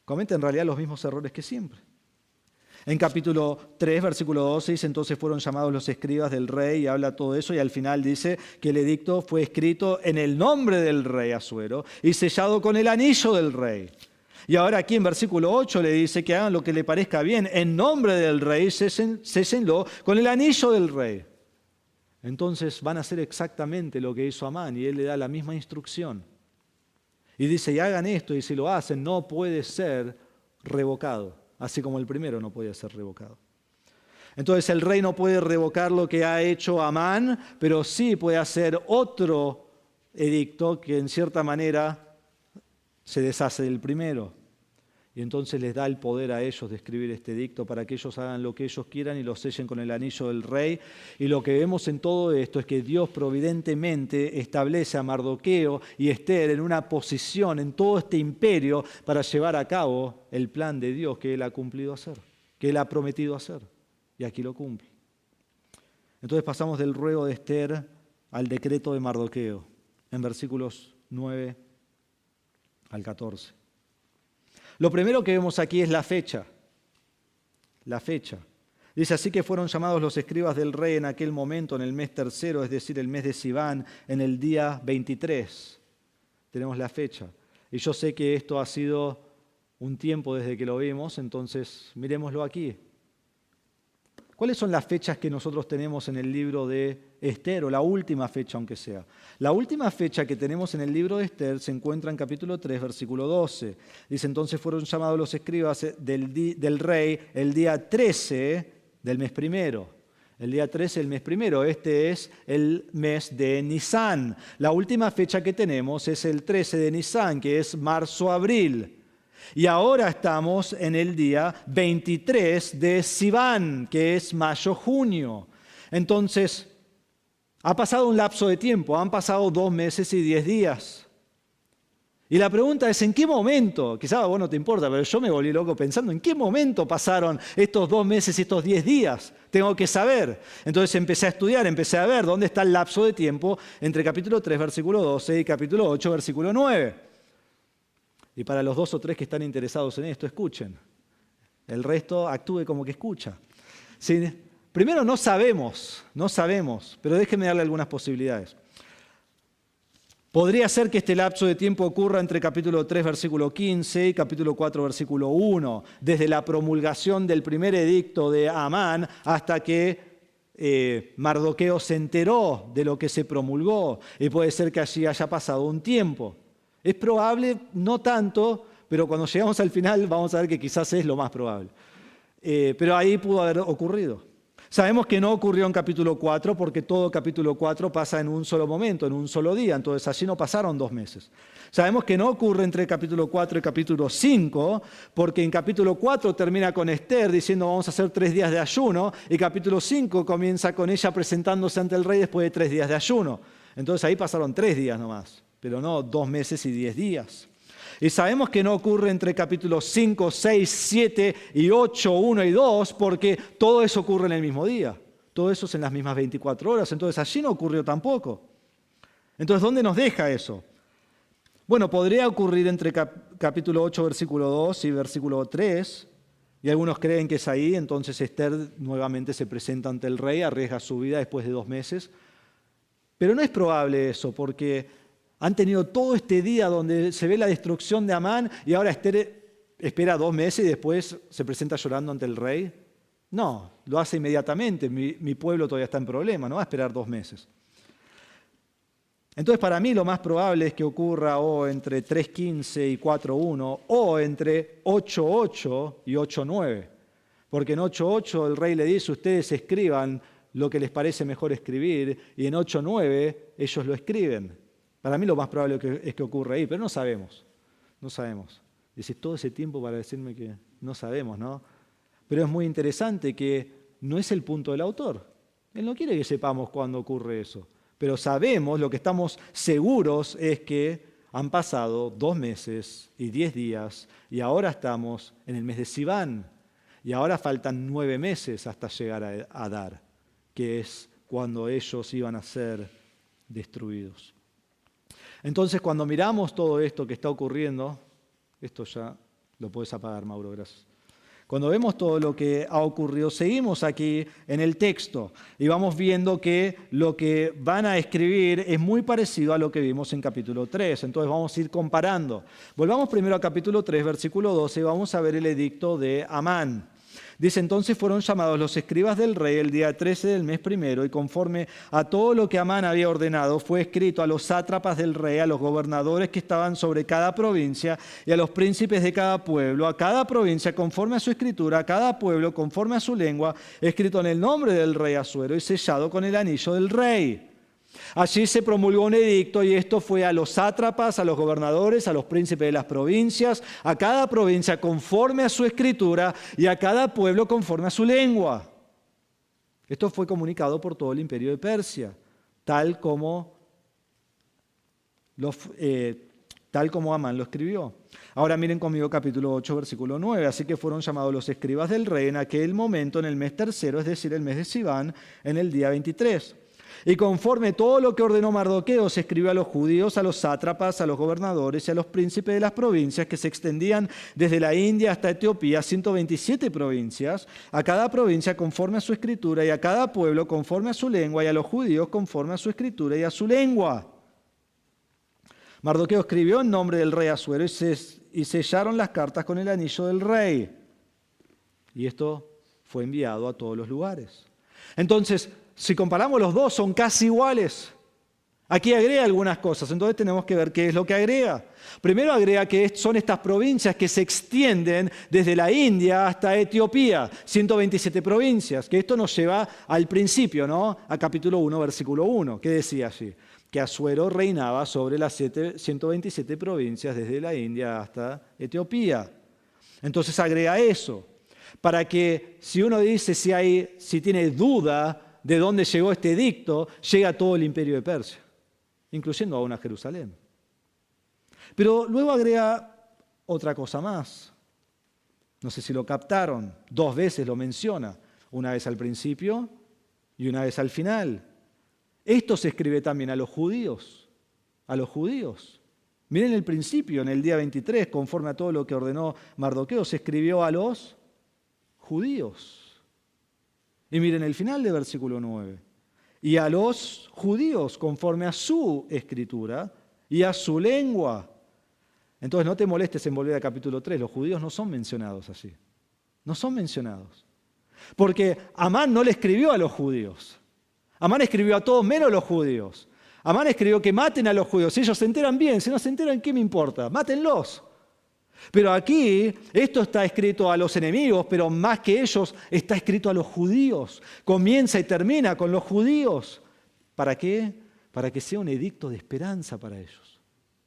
Cometen en realidad los mismos errores que siempre. En capítulo 3, versículo 12, dice, entonces fueron llamados los escribas del rey y habla todo eso y al final dice que el edicto fue escrito en el nombre del rey Asuero y sellado con el anillo del rey. Y ahora aquí en versículo 8 le dice que hagan lo que le parezca bien. En nombre del rey, césenlo con el anillo del rey. Entonces van a hacer exactamente lo que hizo Amán y él le da la misma instrucción. Y dice, y hagan esto, y si lo hacen, no puede ser revocado, así como el primero no podía ser revocado. Entonces el rey no puede revocar lo que ha hecho Amán, pero sí puede hacer otro edicto que en cierta manera se deshace del primero. Y entonces les da el poder a ellos de escribir este edicto para que ellos hagan lo que ellos quieran y lo sellen con el anillo del rey. Y lo que vemos en todo esto es que Dios providentemente establece a Mardoqueo y Ester en una posición en todo este imperio para llevar a cabo el plan de Dios que Él ha cumplido hacer, que Él ha prometido hacer. Y aquí lo cumple. Entonces pasamos del ruego de Ester al decreto de Mardoqueo, en versículos 9 al 14. Lo primero que vemos aquí es la fecha. La fecha. Dice, así que fueron llamados los escribas del rey en aquel momento, en el mes tercero, es decir, el mes de Siván, en el día 23. Tenemos la fecha. Y yo sé que esto ha sido un tiempo desde que lo vimos, entonces miremoslo aquí. ¿Cuáles son las fechas que nosotros tenemos en el libro de Ester, o la última fecha aunque sea? La última fecha que tenemos en el libro de Ester se encuentra en capítulo 3, versículo 12. Dice, entonces fueron llamados los escribas del rey el día 13 del mes primero. El día 13 del mes primero, este es el mes de Nisán. La última fecha que tenemos es el 13 de Nisán, que es marzo-abril. Y ahora estamos en el día 23 de Siván, que es mayo-junio. Entonces, ha pasado un lapso de tiempo, han pasado 2 meses y 10 días. Y la pregunta es, ¿en qué momento? Quizás a vos no te importa, pero yo me volví loco pensando, ¿en qué momento pasaron estos 2 meses y estos 10 días? Tengo que saber. Entonces empecé a estudiar, empecé a ver dónde está el lapso de tiempo entre capítulo 3, versículo 12 y capítulo 8, versículo 9. Y para los 2 o 3 que están interesados en esto, escuchen. El resto actúe como que escucha. ¿Sí? Primero no sabemos, pero déjenme darle algunas posibilidades. Podría ser que este lapso de tiempo ocurra entre capítulo 3, versículo 15 y capítulo 4, versículo 1, desde la promulgación del primer edicto de Amán hasta que Mardoqueo se enteró de lo que se promulgó. Y puede ser que allí haya pasado un tiempo. Es probable, no tanto, pero cuando llegamos al final vamos a ver que quizás es lo más probable. Pero ahí pudo haber ocurrido. Sabemos que no ocurrió en capítulo 4 porque todo capítulo 4 pasa en un solo momento, en un solo día. Entonces allí no pasaron 2 meses. Sabemos que no ocurre entre capítulo 4 y capítulo 5 porque en capítulo 4 termina con Ester diciendo vamos a hacer 3 días de ayuno y capítulo 5 comienza con ella presentándose ante el rey después de 3 días de ayuno. Entonces ahí pasaron 3 días nomás, pero no 2 meses y 10 días. Y sabemos que no ocurre entre capítulos 5, 6, 7 y 8, 1 y 2, porque todo eso ocurre en el mismo día. Todo eso es en las mismas 24 horas. Entonces allí no ocurrió tampoco. Entonces, ¿dónde nos deja eso? Bueno, podría ocurrir entre capítulo 8, versículo 2 y versículo 3. Y algunos creen que es ahí. Entonces Ester nuevamente se presenta ante el rey, arriesga su vida después de 2 meses. Pero no es probable eso, porque han tenido todo este día donde se ve la destrucción de Amán y ahora Ester espera 2 meses y después se presenta llorando ante el rey. No, lo hace inmediatamente. Mi pueblo todavía está en problema, no va a esperar 2 meses. Entonces para mí lo más probable es que ocurra o entre 3.15 y 4.1 o entre 8.8 y 8.9. Porque en 8.8 el rey le dice, ustedes escriban lo que les parece mejor escribir y en 8.9 ellos lo escriben. Para mí lo más probable es que ocurra ahí, pero no sabemos. No sabemos. Dices todo ese tiempo para decirme que no sabemos, ¿no? Pero es muy interesante que no es el punto del autor. Él no quiere que sepamos cuándo ocurre eso. Pero sabemos, lo que estamos seguros es que han pasado 2 meses y 10 días y ahora estamos en el mes de Siván. Y ahora faltan 9 meses hasta llegar a Adar, que es cuando ellos iban a ser destruidos. Entonces, cuando miramos todo esto que está ocurriendo, esto ya lo puedes apagar, Mauro, gracias. Cuando vemos todo lo que ha ocurrido, seguimos aquí en el texto y vamos viendo que lo que van a escribir es muy parecido a lo que vimos en capítulo 3. Entonces vamos a ir comparando. Volvamos primero a capítulo 3, versículo 12, y vamos a ver el edicto de Amán. Dice, entonces fueron llamados los escribas del rey el día 13 del mes primero, y conforme a todo lo que Amán había ordenado, fue escrito a los sátrapas del rey, a los gobernadores que estaban sobre cada provincia, y a los príncipes de cada pueblo, a cada provincia conforme a su escritura, a cada pueblo conforme a su lengua, escrito en el nombre del rey Asuero y sellado con el anillo del rey. Allí se promulgó un edicto y esto fue a los sátrapas, a los gobernadores, a los príncipes de las provincias, a cada provincia conforme a su escritura y a cada pueblo conforme a su lengua. Esto fue comunicado por todo el imperio de Persia, tal como Amán lo escribió. Ahora miren conmigo capítulo 8, versículo 9. Así que fueron llamados los escribas del rey en aquel momento, en el mes tercero, es decir, el mes de Siván, en el día 23. Y conforme todo lo que ordenó Mardoqueo, se escribió a los judíos, a los sátrapas, a los gobernadores y a los príncipes de las provincias que se extendían desde la India hasta Etiopía, 127 provincias, a cada provincia conforme a su escritura y a cada pueblo conforme a su lengua y a los judíos conforme a su escritura y a su lengua. Mardoqueo escribió en nombre del rey Asuero y sellaron las cartas con el anillo del rey. Y esto fue enviado a todos los lugares. Entonces, si comparamos los dos, son casi iguales. Aquí agrega algunas cosas, entonces tenemos que ver qué es lo que agrega. Primero agrega que son estas provincias que se extienden desde la India hasta Etiopía, 127 provincias, que esto nos lleva al principio, ¿no? A capítulo 1, versículo 1, ¿qué decía allí? Que Asuero reinaba sobre las 127 provincias desde la India hasta Etiopía. Entonces agrega eso, para que si uno dice, si tiene duda de dónde llegó este edicto, llega a todo el imperio de Persia, incluyendo aún a Jerusalén. Pero luego agrega otra cosa más. No sé si lo captaron, 2 veces lo menciona, una vez al principio y una vez al final. Esto se escribe también a los judíos, Miren el principio, en el día 23, conforme a todo lo que ordenó Mardoqueo, se escribió a los judíos. Y miren el final de versículo 9. Y a los judíos conforme a su escritura y a su lengua. Entonces no te molestes en volver al capítulo 3. Los judíos no son mencionados allí. No son mencionados. Porque Amán no le escribió a los judíos. Amán escribió a todos menos a los judíos. Amán escribió que maten a los judíos. Si ellos se enteran bien, si no se enteran, ¿qué me importa? Mátenlos. Pero aquí esto está escrito a los enemigos, pero más que ellos está escrito a los judíos. Comienza y termina con los judíos. ¿Para qué? Para que sea un edicto de esperanza para ellos.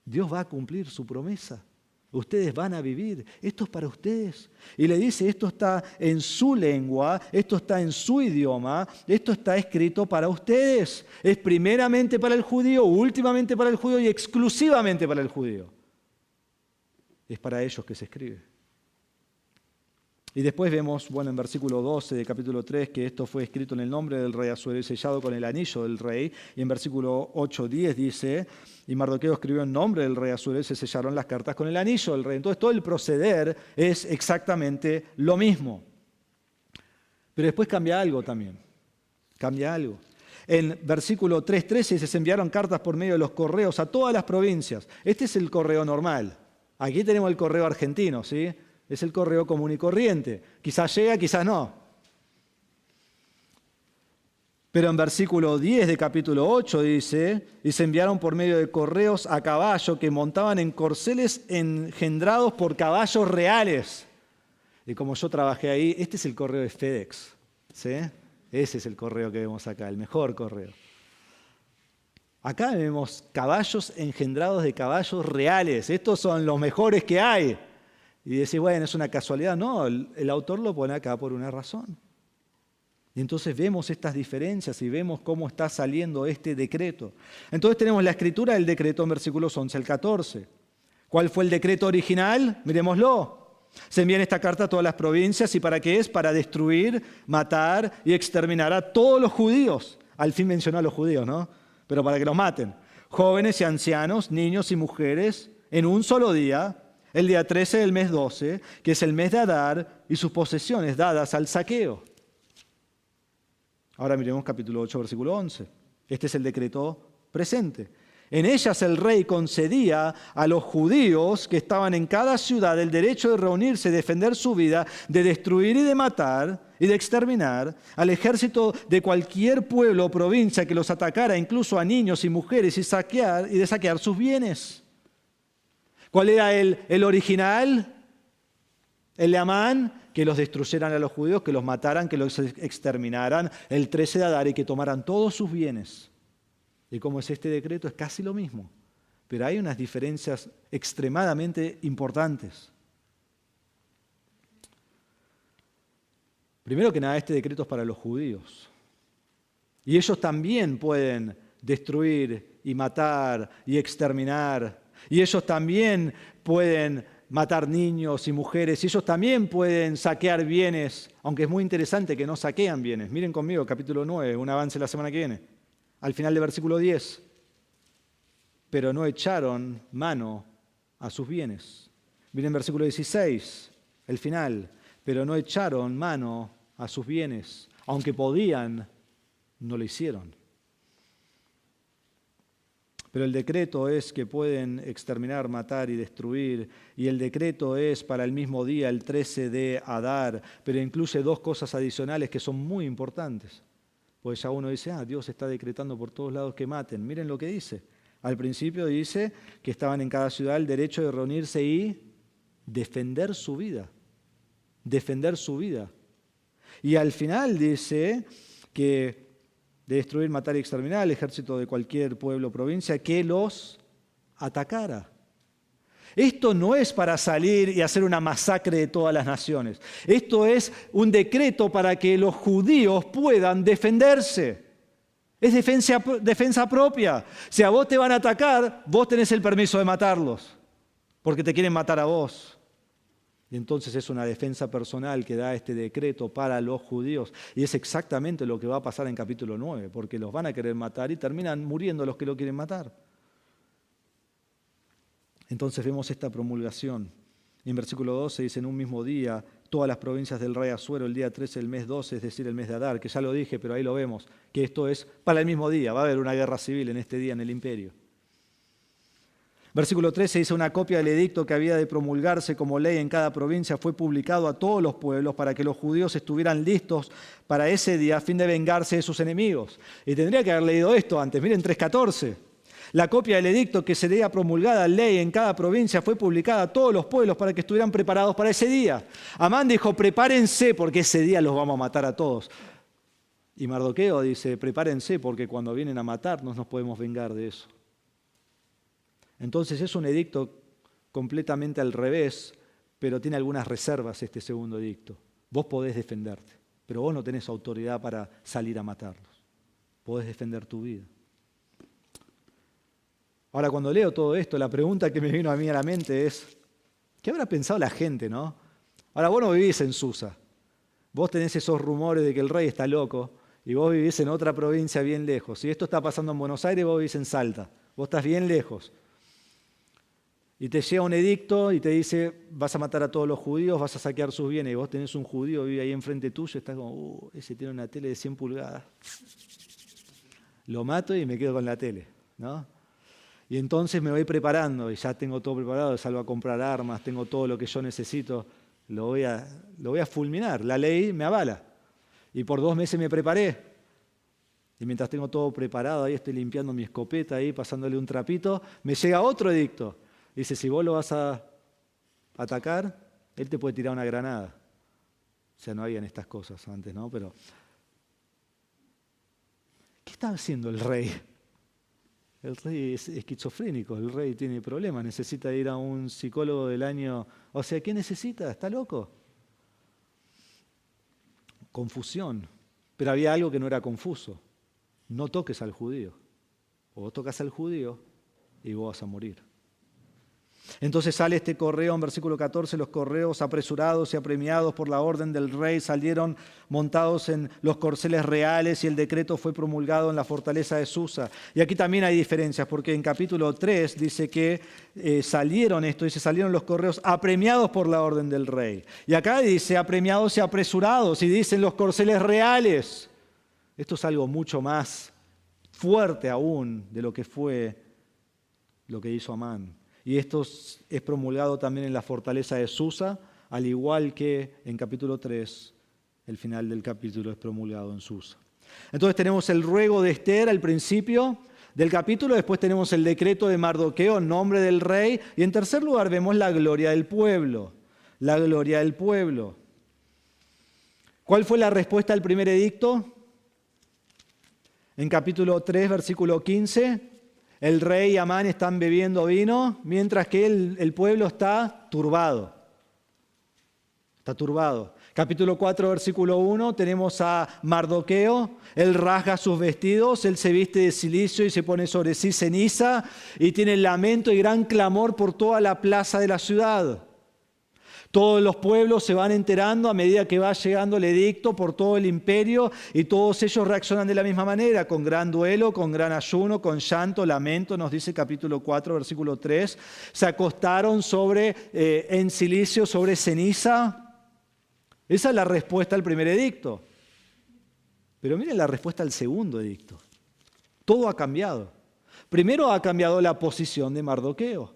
Dios va a cumplir su promesa. Ustedes van a vivir. Esto es para ustedes. Y le dice, esto está en su lengua, esto está en su idioma, esto está escrito para ustedes. Es primeramente para el judío, últimamente para el judío y exclusivamente para el judío. Es para ellos que se escribe. Y después vemos, en versículo 12 de capítulo 3, que esto fue escrito en el nombre del rey Asuero y sellado con el anillo del rey. Y en versículo 8-10 dice, y Mardoqueo escribió en nombre del rey Asuero y se sellaron las cartas con el anillo del rey. Entonces todo el proceder es exactamente lo mismo. Pero después cambia algo también. Cambia algo. En versículo 3:13 se enviaron cartas por medio de los correos a todas las provincias. Este es el correo normal. Aquí tenemos el correo argentino, ¿sí? Es el correo común y corriente. Quizás llega, quizás no. Pero en versículo 10 de capítulo 8 dice, y se enviaron por medio de correos a caballo que montaban en corceles engendrados por caballos reales. Y como yo trabajé ahí, este es el correo de FedEx, ¿sí? Ese es el correo que vemos acá, el mejor correo. Acá vemos caballos engendrados de caballos reales. Estos son los mejores que hay. Y decís, es una casualidad. No, el autor lo pone acá por una razón. Y entonces vemos estas diferencias y vemos cómo está saliendo este decreto. Entonces tenemos la escritura del decreto en versículos 11 al 14. ¿Cuál fue el decreto original? Miremoslo. Se envían esta carta a todas las provincias. ¿Y para qué es? Para destruir, matar y exterminar a todos los judíos. Al fin mencionó a los judíos, ¿no? Pero para que los maten. Jóvenes y ancianos, niños y mujeres, en un solo día, el día 13 del mes 12, que es el mes de Adar, y sus posesiones dadas al saqueo. Ahora miremos capítulo 8, versículo 11. Este es el decreto presente. En ellas el rey concedía a los judíos que estaban en cada ciudad el derecho de reunirse, de defender su vida, de destruir y de matar y de exterminar al ejército de cualquier pueblo o provincia que los atacara, incluso a niños y mujeres, y de saquear sus bienes. ¿Cuál era el original? El de Amán, que los destruyeran a los judíos, que los mataran, que los exterminaran el 13 de Adar y que tomaran todos sus bienes. Y como es este decreto, es casi lo mismo. Pero hay unas diferencias extremadamente importantes. Primero que nada, este decreto es para los judíos. Y ellos también pueden destruir y matar y exterminar. Y ellos también pueden matar niños y mujeres. Y ellos también pueden saquear bienes, aunque es muy interesante que no saquean bienes. Miren conmigo, capítulo 9, un avance la semana que viene. Al final del versículo 10. Pero no echaron mano a sus bienes. Miren versículo 16, el final. Pero no echaron mano a sus bienes. Aunque podían, no lo hicieron. Pero el decreto es que pueden exterminar, matar y destruir. Y el decreto es para el mismo día, el 13 de Adar. Pero incluye dos cosas adicionales que son muy importantes. Pues ya uno dice, Dios está decretando por todos lados que maten. Miren lo que dice. Al principio dice que estaban en cada ciudad el derecho de reunirse y defender su vida. Defender su vida. Y al final dice que de destruir, matar y exterminar al ejército de cualquier pueblo o provincia que los atacara. Esto no es para salir y hacer una masacre de todas las naciones. Esto es un decreto para que los judíos puedan defenderse. Es defensa propia. Si a vos te van a atacar, vos tenés el permiso de matarlos, porque te quieren matar a vos. Y entonces es una defensa personal que da este decreto para los judíos. Y es exactamente lo que va a pasar en capítulo 9, porque los van a querer matar y terminan muriendo los que lo quieren matar. Entonces vemos esta promulgación. En versículo 12 dice, en un mismo día, todas las provincias del rey Asuero, el día 13 del mes 12, es decir, el mes de Adar, que ya lo dije, pero ahí lo vemos, que esto es para el mismo día, va a haber una guerra civil en este día en el imperio. Versículo 13 dice, una copia del edicto que había de promulgarse como ley en cada provincia fue publicado a todos los pueblos para que los judíos estuvieran listos para ese día a fin de vengarse de sus enemigos. Y tendría que haber leído esto antes, miren 3.14. La copia del edicto que sería promulgada ley en cada provincia fue publicada a todos los pueblos para que estuvieran preparados para ese día. Amán dijo, prepárense porque ese día los vamos a matar a todos. Y Mardoqueo dice, prepárense porque cuando vienen a matarnos nos podemos vengar de eso. Entonces es un edicto completamente al revés, pero tiene algunas reservas este segundo edicto. Vos podés defenderte, pero vos no tenés autoridad para salir a matarlos. Podés defender tu vida. Ahora, cuando leo todo esto, la pregunta que me vino a mí a la mente es, ¿qué habrá pensado la gente, no? Ahora, vos no vivís en Susa. Vos tenés esos rumores de que el rey está loco y vos vivís en otra provincia bien lejos. Si esto está pasando en Buenos Aires, vos vivís en Salta. Vos estás bien lejos. Y te llega un edicto y te dice, vas a matar a todos los judíos, vas a saquear sus bienes. Y vos tenés un judío que vive ahí enfrente tuyo y estás como, ese tiene una tele de 100 pulgadas. Lo mato y me quedo con la tele, ¿no? Y entonces me voy preparando y ya tengo todo preparado, salgo a comprar armas, tengo todo lo que yo necesito, lo voy a fulminar. La ley me avala. Y por 2 meses me preparé. Y mientras tengo todo preparado, ahí estoy limpiando mi escopeta, ahí pasándole un trapito, me llega otro edicto. Dice, si vos lo vas a atacar, él te puede tirar una granada. O sea, no habían estas cosas antes, ¿no? Pero, ¿qué está haciendo el rey? El rey es esquizofrénico, el rey tiene problemas, necesita ir a un psicólogo del año... O sea, ¿qué necesita? ¿Está loco? Confusión. Pero había algo que no era confuso. No toques al judío. O vos tocas al judío y vos vas a morir. Entonces sale este correo en versículo 14, los correos apresurados y apremiados por la orden del rey salieron montados en los corceles reales y el decreto fue promulgado en la fortaleza de Susa. Y aquí también hay diferencias porque en capítulo 3 dice que salieron los correos apremiados por la orden del rey. Y acá dice apremiados y apresurados y dicen los corceles reales. Esto es algo mucho más fuerte aún de lo que fue lo que hizo Amán. Y esto es promulgado también en la fortaleza de Susa, al igual que en capítulo 3, el final del capítulo es promulgado en Susa. Entonces tenemos el ruego de Ester al principio del capítulo, después tenemos el decreto de Mardoqueo en nombre del rey, y en tercer lugar vemos la gloria del pueblo. La gloria del pueblo. ¿Cuál fue la respuesta al primer edicto? En capítulo 3, versículo 15... el rey y Amán están bebiendo vino, mientras que el pueblo está turbado. Está turbado. Capítulo 4, versículo 1, tenemos a Mardoqueo. Él rasga sus vestidos, él se viste de cilicio y se pone sobre sí ceniza, y tiene lamento y gran clamor por toda la plaza de la ciudad. Todos los pueblos se van enterando a medida que va llegando el edicto por todo el imperio y todos ellos reaccionan de la misma manera, con gran duelo, con gran ayuno, con llanto, lamento, nos dice capítulo 4, versículo 3. Se acostaron en cilicio, sobre ceniza. Esa es la respuesta al primer edicto. Pero miren la respuesta al segundo edicto. Todo ha cambiado. Primero ha cambiado la posición de Mardoqueo.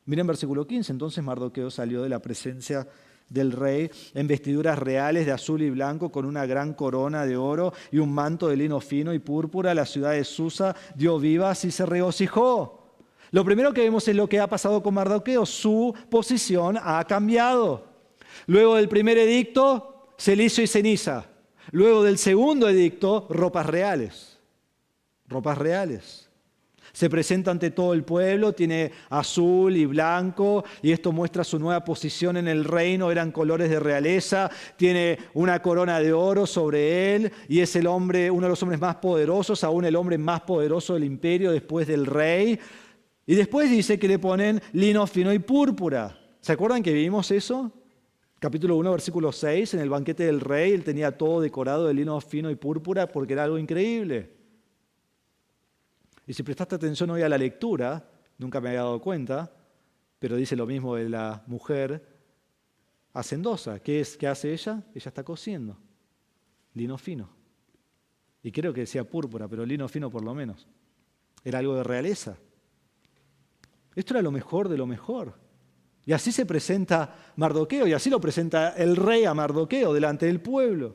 Miren versículo 15, entonces Mardoqueo salió de la presencia del rey en vestiduras reales de azul y blanco con una gran corona de oro y un manto de lino fino y púrpura. La ciudad de Susa dio vivas y se regocijó. Lo primero que vemos es lo que ha pasado con Mardoqueo. Su posición ha cambiado. Luego del primer edicto, cilicio y ceniza. Luego del segundo edicto, ropas reales. Ropas reales. Se presenta ante todo el pueblo, tiene azul y blanco, y esto muestra su nueva posición en el reino, eran colores de realeza, tiene una corona de oro sobre él, y es uno de los hombres más poderosos, aún el hombre más poderoso del imperio después del rey. Y después dice que le ponen lino fino y púrpura. ¿Se acuerdan que vimos eso? Capítulo 1, versículo 6, en el banquete del rey, él tenía todo decorado de lino fino y púrpura porque era algo increíble. Y si prestaste atención hoy a la lectura, nunca me había dado cuenta, pero dice lo mismo de la mujer hacendosa. ¿Qué hace ella? Ella está cosiendo lino fino. Y creo que decía púrpura, pero lino fino por lo menos. Era algo de realeza. Esto era lo mejor de lo mejor. Y así se presenta Mardoqueo, y así lo presenta el rey a Mardoqueo delante del pueblo.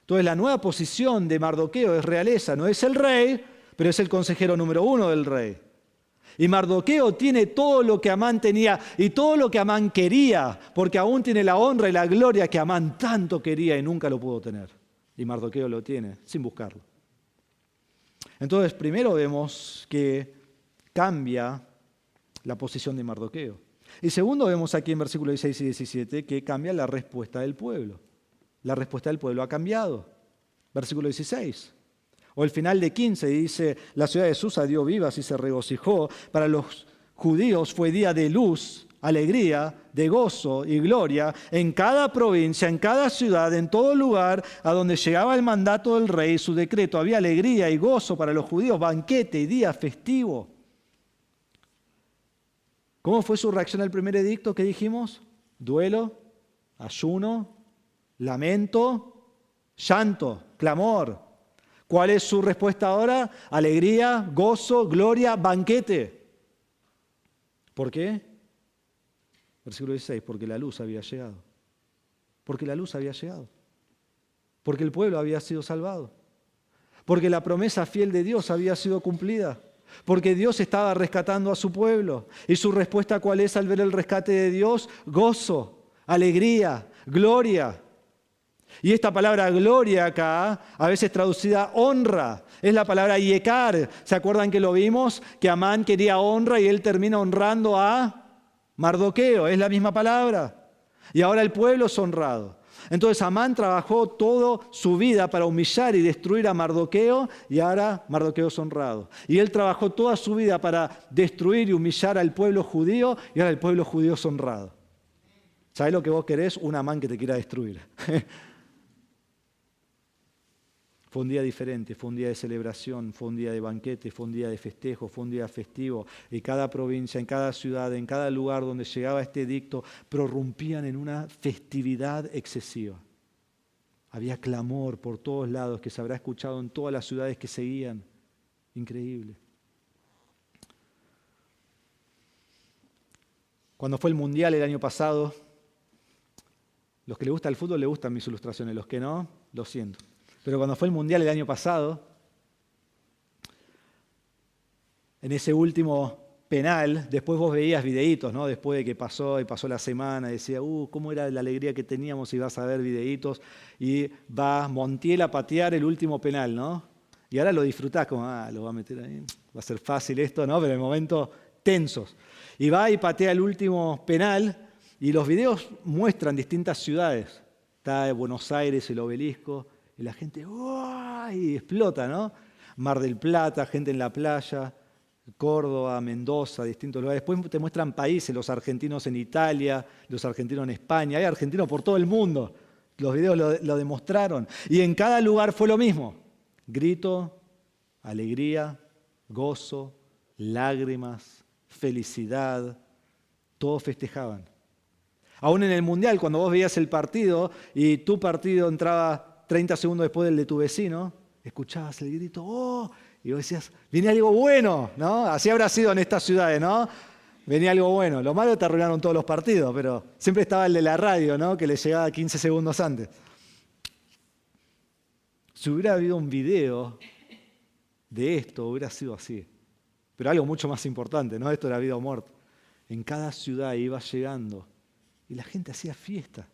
Entonces la nueva posición de Mardoqueo es realeza, no es el rey, pero es el consejero número 1 del rey. Y Mardoqueo tiene todo lo que Amán tenía y todo lo que Amán quería, porque aún tiene la honra y la gloria que Amán tanto quería y nunca lo pudo tener. Y Mardoqueo lo tiene, sin buscarlo. Entonces, primero vemos que cambia la posición de Mardoqueo. Y segundo, vemos aquí en versículos 16 y 17 que cambia la respuesta del pueblo. La respuesta del pueblo ha cambiado. Versículo 16. O el final de 15 dice, la ciudad de Susa dio vivas y se regocijó. Para los judíos fue día de luz, alegría, de gozo y gloria en cada provincia, en cada ciudad, en todo lugar a donde llegaba el mandato del rey y su decreto. Había alegría y gozo para los judíos, banquete y día festivo. ¿Cómo fue su reacción al primer edicto que dijimos? Duelo, ayuno, lamento, llanto, clamor. ¿Cuál es su respuesta ahora? Alegría, gozo, gloria, banquete. ¿Por qué? Versículo 16, porque la luz había llegado. Porque la luz había llegado. Porque el pueblo había sido salvado. Porque la promesa fiel de Dios había sido cumplida. Porque Dios estaba rescatando a su pueblo. ¿Y su respuesta cuál es al ver el rescate de Dios? Gozo, alegría, gloria. Y esta palabra gloria acá, a veces traducida honra, es la palabra yekar. ¿Se acuerdan que lo vimos? Que Amán quería honra y él termina honrando a Mardoqueo. Es la misma palabra. Y ahora el pueblo es honrado. Entonces Amán trabajó toda su vida para humillar y destruir a Mardoqueo y ahora Mardoqueo es honrado. Y él trabajó toda su vida para destruir y humillar al pueblo judío y ahora el pueblo judío es honrado. ¿Sabés lo que vos querés? Un Amán que te quiera destruir. Fue un día diferente, fue un día de celebración, fue un día de banquete, fue un día de festejo, fue un día festivo. Y cada provincia, en cada ciudad, en cada lugar donde llegaba este edicto, prorrumpían en una festividad excesiva. Había clamor por todos lados que se habrá escuchado en todas las ciudades que seguían. Increíble. Cuando fue el Mundial el año pasado, los que les gusta el fútbol les gustan mis ilustraciones, los que no, lo siento. Pero cuando fue el Mundial el año pasado, en ese último penal, después vos veías videitos, ¿no? Después de que pasó la semana, decía, cómo era la alegría que teníamos y vas a ver videitos. Y va Montiel a patear el último penal, ¿no? Y ahora lo disfrutás como, lo va a meter ahí, va a ser fácil esto, ¿no? Pero en el momento tensos. Y va y patea el último penal y los videos muestran distintas ciudades. Está Buenos Aires, el Obelisco. Y la gente, y explota, ¿no? Mar del Plata, gente en la playa, Córdoba, Mendoza, distintos lugares. Después te muestran países, los argentinos en Italia, los argentinos en España. Hay argentinos por todo el mundo. Los videos lo demostraron. Y en cada lugar fue lo mismo. Grito, alegría, gozo, lágrimas, felicidad. Todos festejaban. Aún en el Mundial, cuando vos veías el partido y tu partido entraba 30 segundos después del de tu vecino, escuchabas el grito, y vos decías, viene algo bueno, ¿no? Así habrá sido en estas ciudades, ¿no? Venía algo bueno. Lo malo te arruinaron todos los partidos, pero siempre estaba el de la radio, ¿no? Que le llegaba 15 segundos antes. Si hubiera habido un video de esto, hubiera sido así. Pero algo mucho más importante, ¿no? Esto era vida o muerte. En cada ciudad iba llegando y la gente hacía fiesta.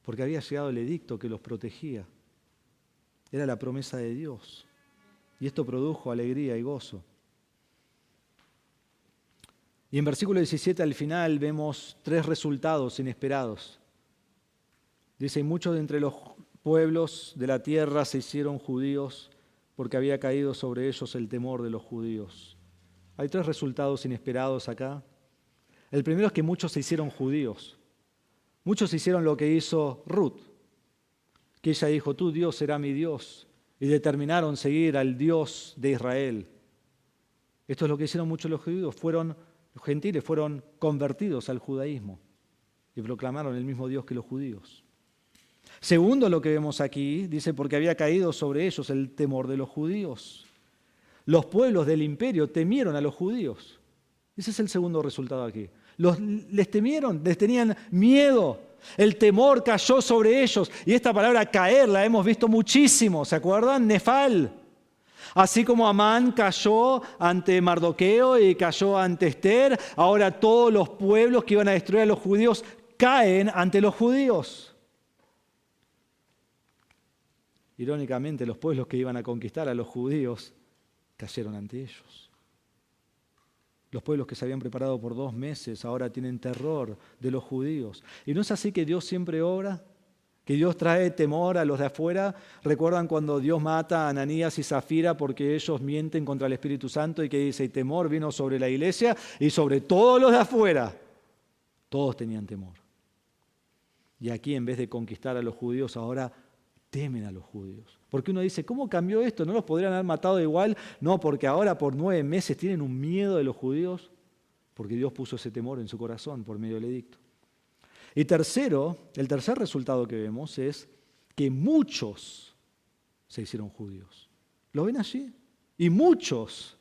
Porque había llegado el edicto que los protegía. Era la promesa de Dios. Y esto produjo alegría y gozo. Y en versículo 17 al final vemos 3 resultados inesperados. Dice, y muchos de entre los pueblos de la tierra se hicieron judíos porque había caído sobre ellos el temor de los judíos. Hay 3 resultados inesperados acá. El primero es que muchos se hicieron judíos. Muchos hicieron lo que hizo Ruth, que ella dijo, tú Dios será mi Dios, y determinaron seguir al Dios de Israel. Esto es lo que hicieron muchos los judíos, los gentiles fueron convertidos al judaísmo y proclamaron el mismo Dios que los judíos. Segundo, lo que vemos aquí, dice, porque había caído sobre ellos el temor de los judíos. Los pueblos del imperio temieron a los judíos. Ese es el segundo resultado aquí. Les temieron, les tenían miedo. El temor cayó sobre ellos. Y esta palabra caer la hemos visto muchísimo. ¿Se acuerdan? Nefal. Así como Amán cayó ante Mardoqueo y cayó ante Esther, ahora todos los pueblos que iban a destruir a los judíos caen ante los judíos. Irónicamente, los pueblos que iban a conquistar a los judíos cayeron ante ellos. Los pueblos que se habían preparado por 2 meses ahora tienen terror de los judíos. ¿Y no es así que Dios siempre obra? ¿Que Dios trae temor a los de afuera? ¿Recuerdan cuando Dios mata a Ananías y Zafira porque ellos mienten contra el Espíritu Santo y que dice, y temor vino sobre la iglesia y sobre todos los de afuera? Todos tenían temor. Y aquí en vez de conquistar a los judíos ahora temen a los judíos. Porque uno dice, ¿cómo cambió esto? ¿No los podrían haber matado igual? No, porque ahora por 9 meses tienen un miedo de los judíos, porque Dios puso ese temor en su corazón por medio del edicto. Y tercero, el tercer resultado que vemos es que muchos se hicieron judíos. ¿Lo ven allí? Y muchos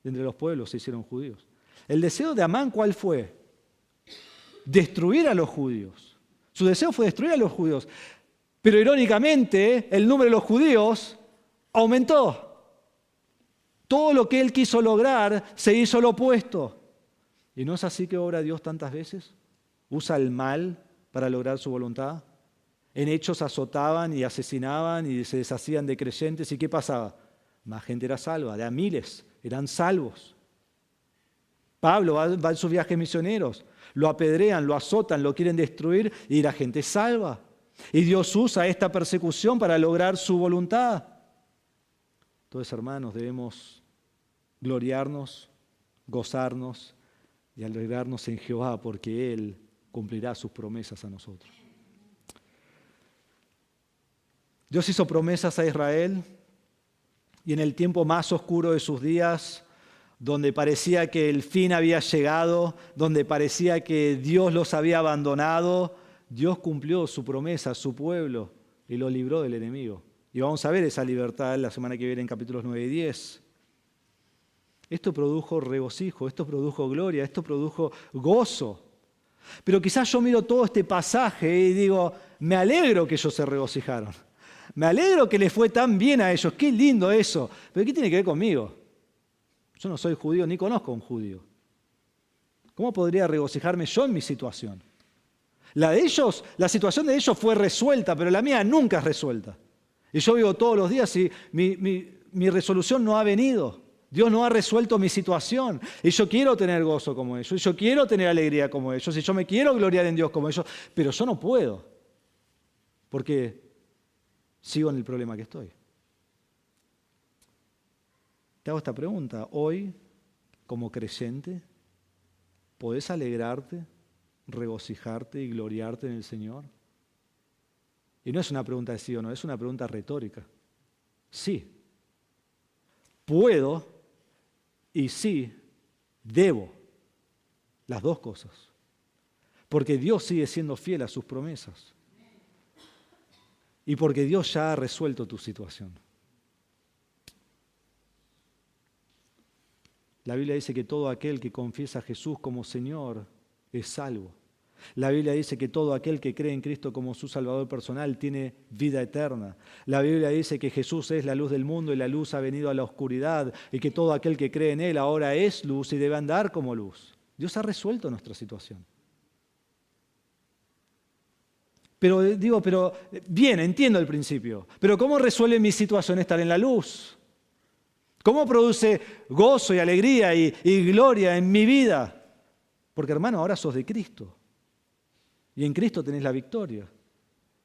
de entre los pueblos se hicieron judíos. El deseo de Amán, ¿cuál fue? Destruir a los judíos. Su deseo fue destruir a los judíos. Pero irónicamente, el número de los judíos aumentó. Todo lo que él quiso lograr se hizo lo opuesto. ¿Y no es así que obra Dios tantas veces? ¿Usa el mal para lograr su voluntad? En Hechos azotaban y asesinaban y se deshacían de creyentes. ¿Y qué pasaba? Más gente era salva, de a miles, eran salvos. Pablo va en sus viajes misioneros, lo apedrean, lo azotan, lo quieren destruir y la gente es salva. Y Dios usa esta persecución para lograr su voluntad. Entonces, hermanos, debemos gloriarnos, gozarnos y alegrarnos en Jehová, porque Él cumplirá sus promesas a nosotros. Dios hizo promesas a Israel y en el tiempo más oscuro de sus días, donde parecía que el fin había llegado, donde parecía que Dios los había abandonado, Dios cumplió su promesa a su pueblo y lo libró del enemigo. Y vamos a ver esa libertad la semana que viene en capítulos 9 y 10. Esto produjo regocijo, esto produjo gloria, esto produjo gozo. Pero quizás yo miro todo este pasaje y digo, me alegro que ellos se regocijaron. Me alegro que les fue tan bien a ellos, qué lindo eso. Pero ¿qué tiene que ver conmigo? Yo no soy judío, ni conozco a un judío. ¿Cómo podría regocijarme yo en mi situación? La situación de ellos fue resuelta, pero la mía nunca es resuelta. Y yo vivo todos los días y mi resolución no ha venido. Dios no ha resuelto mi situación. Y yo quiero tener gozo como ellos. Y yo quiero tener alegría como ellos. Y yo me quiero gloriar en Dios como ellos. Pero yo no puedo. Porque sigo en el problema que estoy. Te hago esta pregunta. Hoy, como creyente, ¿podés alegrarte, regocijarte y gloriarte en el Señor? Y no es una pregunta de sí o no, es una pregunta retórica. Sí. Puedo y sí debo. Las dos cosas. Porque Dios sigue siendo fiel a sus promesas. Y porque Dios ya ha resuelto tu situación. La Biblia dice que todo aquel que confiesa a Jesús como Señor es salvo. La Biblia dice que todo aquel que cree en Cristo como su Salvador personal tiene vida eterna. La Biblia dice que Jesús es la luz del mundo y la luz ha venido a la oscuridad y que todo aquel que cree en Él ahora es luz y debe andar como luz. Dios ha resuelto nuestra situación. Pero bien, entiendo el principio. Pero ¿cómo resuelve mi situación estar en la luz? ¿Cómo produce gozo y alegría y gloria en mi vida? Porque hermano, ahora sos de Cristo. Y en Cristo tenés la victoria.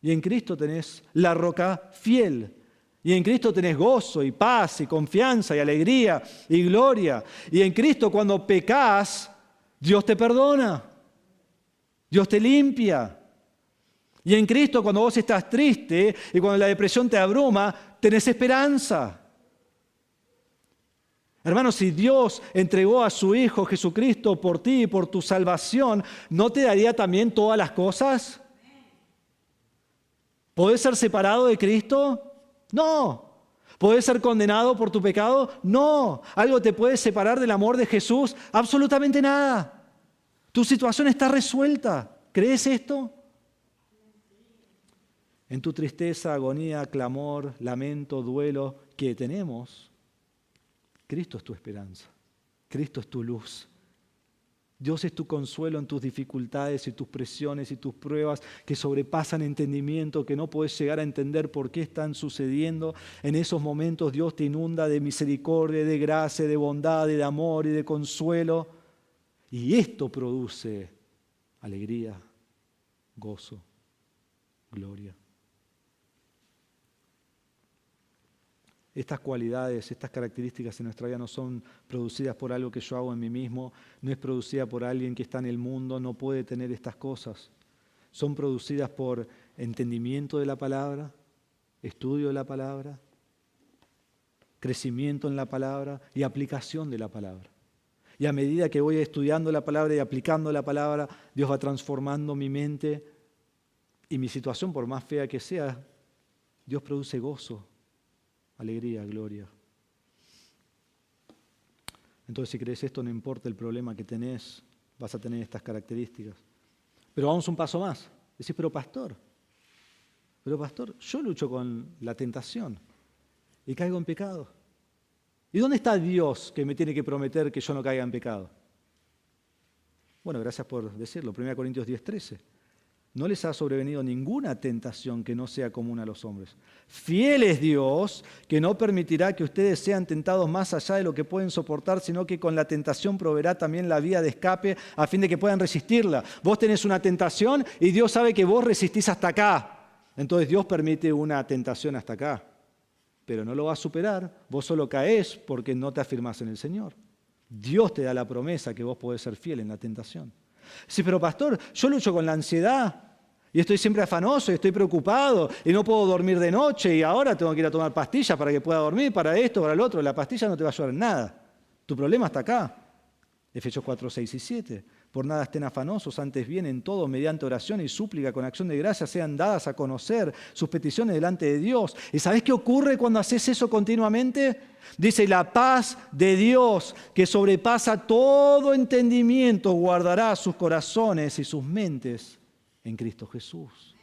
Y en Cristo tenés la roca fiel. Y en Cristo tenés gozo y paz y confianza y alegría y gloria. Y en Cristo cuando pecás, Dios te perdona. Dios te limpia. Y en Cristo cuando vos estás triste y cuando la depresión te abruma, tenés esperanza. Hermanos, si Dios entregó a su Hijo Jesucristo por ti y por tu salvación, ¿no te daría también todas las cosas? ¿Podés ser separado de Cristo? No. ¿Podés ser condenado por tu pecado? No. ¿Algo te puede separar del amor de Jesús? Absolutamente nada. Tu situación está resuelta. ¿Crees esto? En tu tristeza, agonía, clamor, lamento, duelo que tenemos, Cristo es tu esperanza, Cristo es tu luz. Dios es tu consuelo en tus dificultades y tus presiones y tus pruebas que sobrepasan entendimiento, que no puedes llegar a entender por qué están sucediendo. En esos momentos Dios te inunda de misericordia, de gracia, de bondad, de amor y de consuelo. Y esto produce alegría, gozo, gloria. Estas cualidades, estas características en nuestra vida no son producidas por algo que yo hago en mí mismo, no es producida por alguien que está en el mundo, no puede tener estas cosas. Son producidas por entendimiento de la palabra, estudio de la palabra, crecimiento en la palabra y aplicación de la palabra. Y a medida que voy estudiando la palabra y aplicando la palabra, Dios va transformando mi mente y mi situación, por más fea que sea, Dios produce gozo, alegría, gloria. Entonces, si crees esto, no importa el problema que tenés, vas a tener estas características. Pero vamos un paso más. Decís, pero pastor, yo lucho con la tentación y caigo en pecado. ¿Y dónde está Dios que me tiene que prometer que yo no caiga en pecado? Bueno, gracias por decirlo. 1 Corintios 10:13. No les ha sobrevenido ninguna tentación que no sea común a los hombres. Fiel es Dios, que no permitirá que ustedes sean tentados más allá de lo que pueden soportar, sino que con la tentación proveerá también la vía de escape a fin de que puedan resistirla. Vos tenés una tentación y Dios sabe que vos resistís hasta acá. Entonces Dios permite una tentación hasta acá, pero no lo va a superar. Vos solo caés porque no te afirmás en el Señor. Dios te da la promesa que vos podés ser fiel en la tentación. Sí, pero pastor, yo lucho con la ansiedad y estoy siempre afanoso y estoy preocupado y no puedo dormir de noche y ahora tengo que ir a tomar pastillas para que pueda dormir, para esto, para lo otro. La pastilla no te va a ayudar en nada. Tu problema está acá. Efesios 4, 6 y 7. Por nada estén afanosos, antes bien en todo, mediante oración y súplica, con acción de gracias, sean dadas a conocer sus peticiones delante de Dios. ¿Y sabés qué ocurre cuando haces eso continuamente? Dice, la paz de Dios, que sobrepasa todo entendimiento, guardará sus corazones y sus mentes en Cristo Jesús.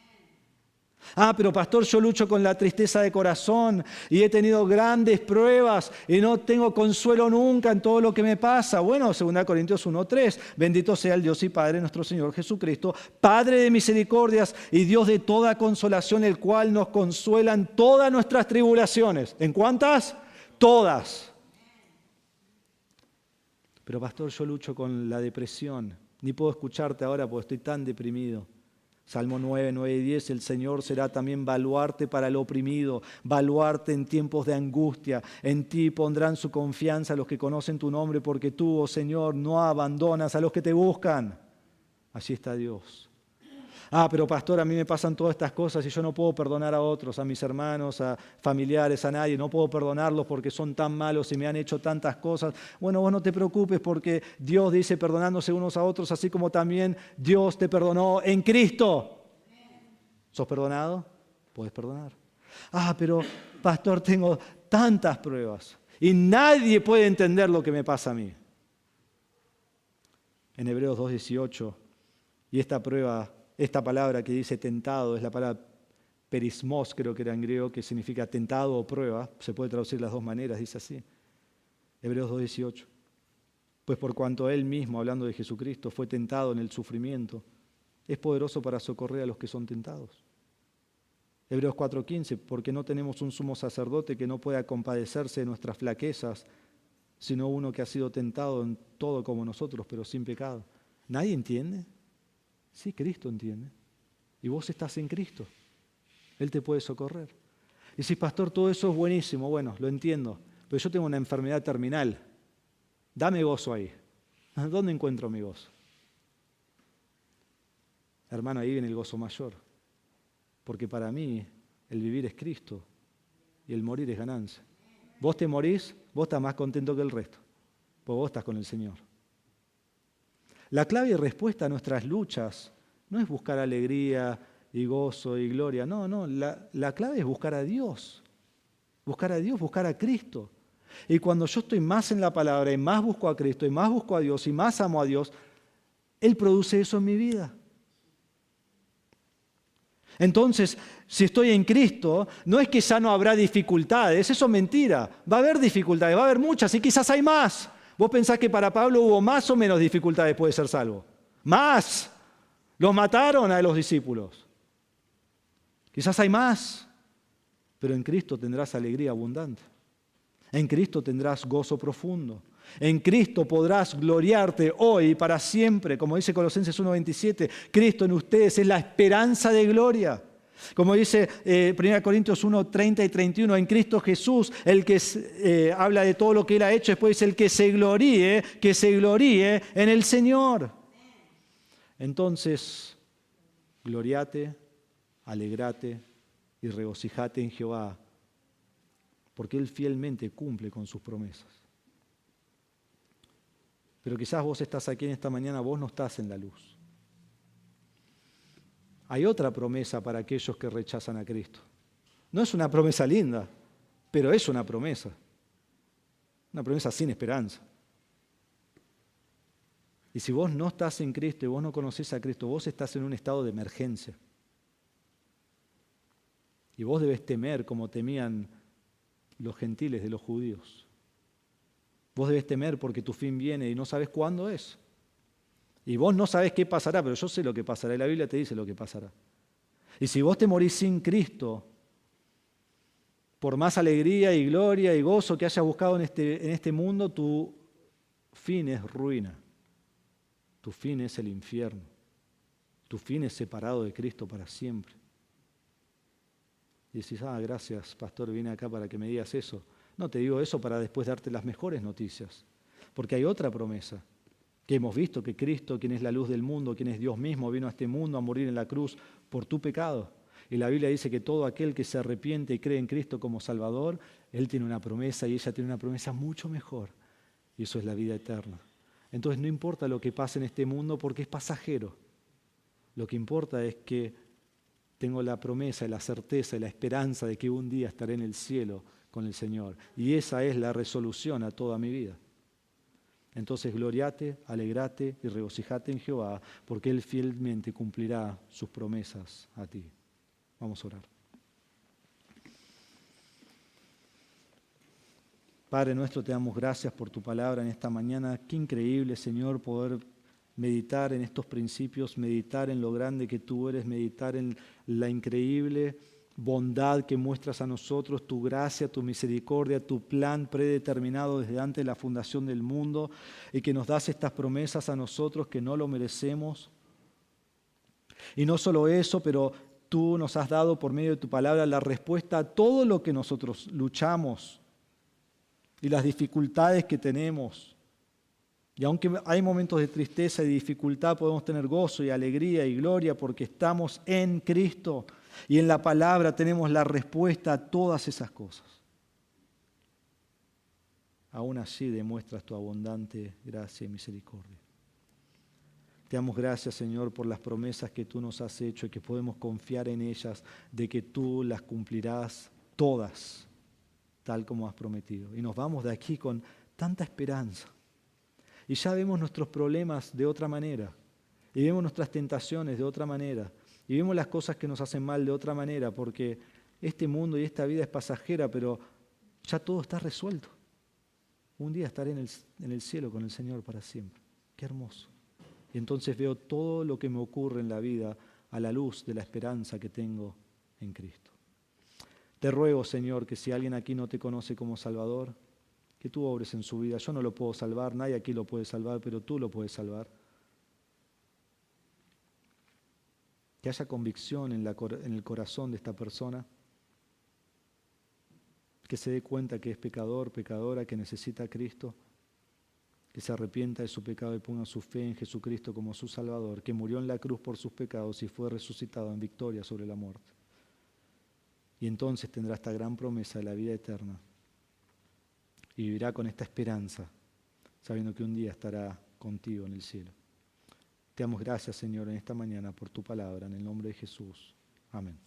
Pero pastor, yo lucho con la tristeza de corazón y he tenido grandes pruebas y no tengo consuelo nunca en todo lo que me pasa. Bueno, 2 Corintios 1:3, bendito sea el Dios y Padre nuestro Señor Jesucristo, Padre de misericordias y Dios de toda consolación, el cual nos consuela en todas nuestras tribulaciones. ¿En cuántas? Todas. Pero pastor, yo lucho con la depresión. Ni puedo escucharte ahora porque estoy tan deprimido. Salmo 9, 9 y 10, el Señor será también baluarte para el oprimido, baluarte en tiempos de angustia. En ti pondrán su confianza los que conocen tu nombre, porque tú, oh Señor, no abandonas a los que te buscan. Así está Dios. Pero pastor, a mí me pasan todas estas cosas y yo no puedo perdonar a otros, a mis hermanos, a familiares, a nadie. No puedo perdonarlos porque son tan malos y me han hecho tantas cosas. Bueno, vos no te preocupes porque Dios dice perdonándose unos a otros, así como también Dios te perdonó en Cristo. ¿Sos perdonado? Puedes perdonar. Pero pastor, tengo tantas pruebas y nadie puede entender lo que me pasa a mí. En Hebreos 2:18, y esta palabra que dice tentado es la palabra perismos, creo que era en griego, que significa tentado o prueba. Se puede traducir las dos maneras, dice así. Hebreos 2:18. Pues por cuanto Él mismo, hablando de Jesucristo, fue tentado en el sufrimiento, es poderoso para socorrer a los que son tentados. Hebreos 4:15, porque no tenemos un sumo sacerdote que no pueda compadecerse de nuestras flaquezas, sino uno que ha sido tentado en todo como nosotros, pero sin pecado. ¿Nadie entiende? Sí, Cristo entiende. Y vos estás en Cristo. Él te puede socorrer. Y si, pastor, todo eso es buenísimo, bueno, lo entiendo, pero yo tengo una enfermedad terminal. Dame gozo ahí. ¿Dónde encuentro mi gozo? Hermano, ahí viene el gozo mayor. Porque para mí el vivir es Cristo y el morir es ganancia. Vos te morís, vos estás más contento que el resto, porque vos estás con el Señor. La clave y respuesta a nuestras luchas no es buscar alegría y gozo y gloria. No, la clave es buscar a Dios. Buscar a Dios, buscar a Cristo. Y cuando yo estoy más en la palabra y más busco a Cristo y más busco a Dios y más amo a Dios, Él produce eso en mi vida. Entonces, si estoy en Cristo, no es que ya no habrá dificultades, eso es mentira. Va a haber dificultades, va a haber muchas y quizás hay más. ¿Vos pensás que para Pablo hubo más o menos dificultades después de ser salvo? Más. Los mataron a los discípulos. Quizás hay más, pero en Cristo tendrás alegría abundante. En Cristo tendrás gozo profundo. En Cristo podrás gloriarte hoy y para siempre. Como dice Colosenses 1:27, Cristo en ustedes es la esperanza de gloria. Como dice 1 Corintios 1:30 y 31, en Cristo Jesús, el que habla de todo lo que Él ha hecho, después dice el que se gloríe en el Señor. Entonces, gloriate, alegrate y regocijate en Jehová, porque Él fielmente cumple con sus promesas. Pero quizás vos estás aquí en esta mañana, vos no estás en la luz. Hay otra promesa para aquellos que rechazan a Cristo. No es una promesa linda, pero es una promesa. Una promesa sin esperanza. Y si vos no estás en Cristo y vos no conocés a Cristo, vos estás en un estado de emergencia. Y vos debes temer como temían los gentiles de los judíos. Vos debes temer porque tu fin viene y no sabes cuándo es. Y vos no sabés qué pasará, pero yo sé lo que pasará. Y la Biblia te dice lo que pasará. Y si vos te morís sin Cristo, por más alegría y gloria y gozo que hayas buscado en este mundo, tu fin es ruina. Tu fin es el infierno. Tu fin es separado de Cristo para siempre. Y decís, gracias, pastor, vine acá para que me digas eso. No, te digo eso para después darte las mejores noticias. Porque hay otra promesa que hemos visto, que Cristo, quien es la luz del mundo, quien es Dios mismo, vino a este mundo a morir en la cruz por tu pecado. Y la Biblia dice que todo aquel que se arrepiente y cree en Cristo como Salvador, Él tiene una promesa y ella tiene una promesa mucho mejor. Y eso es la vida eterna. Entonces no importa lo que pase en este mundo porque es pasajero. Lo que importa es que tengo la promesa, la certeza y la esperanza de que un día estaré en el cielo con el Señor. Y esa es la resolución a toda mi vida. Entonces gloriate, alegrate y regocijate en Jehová, porque Él fielmente cumplirá sus promesas a ti. Vamos a orar. Padre nuestro, te damos gracias por tu palabra en esta mañana. Qué increíble, Señor, poder meditar en estos principios, meditar en lo grande que tú eres, meditar en la increíble bondad que muestras a nosotros, tu gracia, tu misericordia, tu plan predeterminado desde antes de la fundación del mundo y que nos das estas promesas a nosotros que no lo merecemos. Y no solo eso, pero tú nos has dado por medio de tu palabra la respuesta a todo lo que nosotros luchamos y las dificultades que tenemos. Y aunque hay momentos de tristeza y dificultad, podemos tener gozo y alegría y gloria porque estamos en Cristo y en la palabra tenemos la respuesta a todas esas cosas. Aún así demuestras tu abundante gracia y misericordia. Te damos gracias, Señor, por las promesas que tú nos has hecho y que podemos confiar en ellas, de que tú las cumplirás todas, tal como has prometido. Y nos vamos de aquí con tanta esperanza. Y ya vemos nuestros problemas de otra manera, y vemos nuestras tentaciones de otra manera, y vemos las cosas que nos hacen mal de otra manera, porque este mundo y esta vida es pasajera, pero ya todo está resuelto. Un día estaré en el cielo con el Señor para siempre. Qué hermoso. Y entonces veo todo lo que me ocurre en la vida a la luz de la esperanza que tengo en Cristo. Te ruego, Señor, que si alguien aquí no te conoce como Salvador, que tú obres en su vida. Yo no lo puedo salvar, nadie aquí lo puede salvar, pero tú lo puedes salvar. Que haya convicción en el corazón de esta persona, que se dé cuenta que es pecador, pecadora, que necesita a Cristo, que se arrepienta de su pecado y ponga su fe en Jesucristo como su Salvador, que murió en la cruz por sus pecados y fue resucitado en victoria sobre la muerte. Y entonces tendrá esta gran promesa de la vida eterna y vivirá con esta esperanza, sabiendo que un día estará contigo en el cielo. Te damos gracias, Señor, en esta mañana por tu palabra, en el nombre de Jesús. Amén.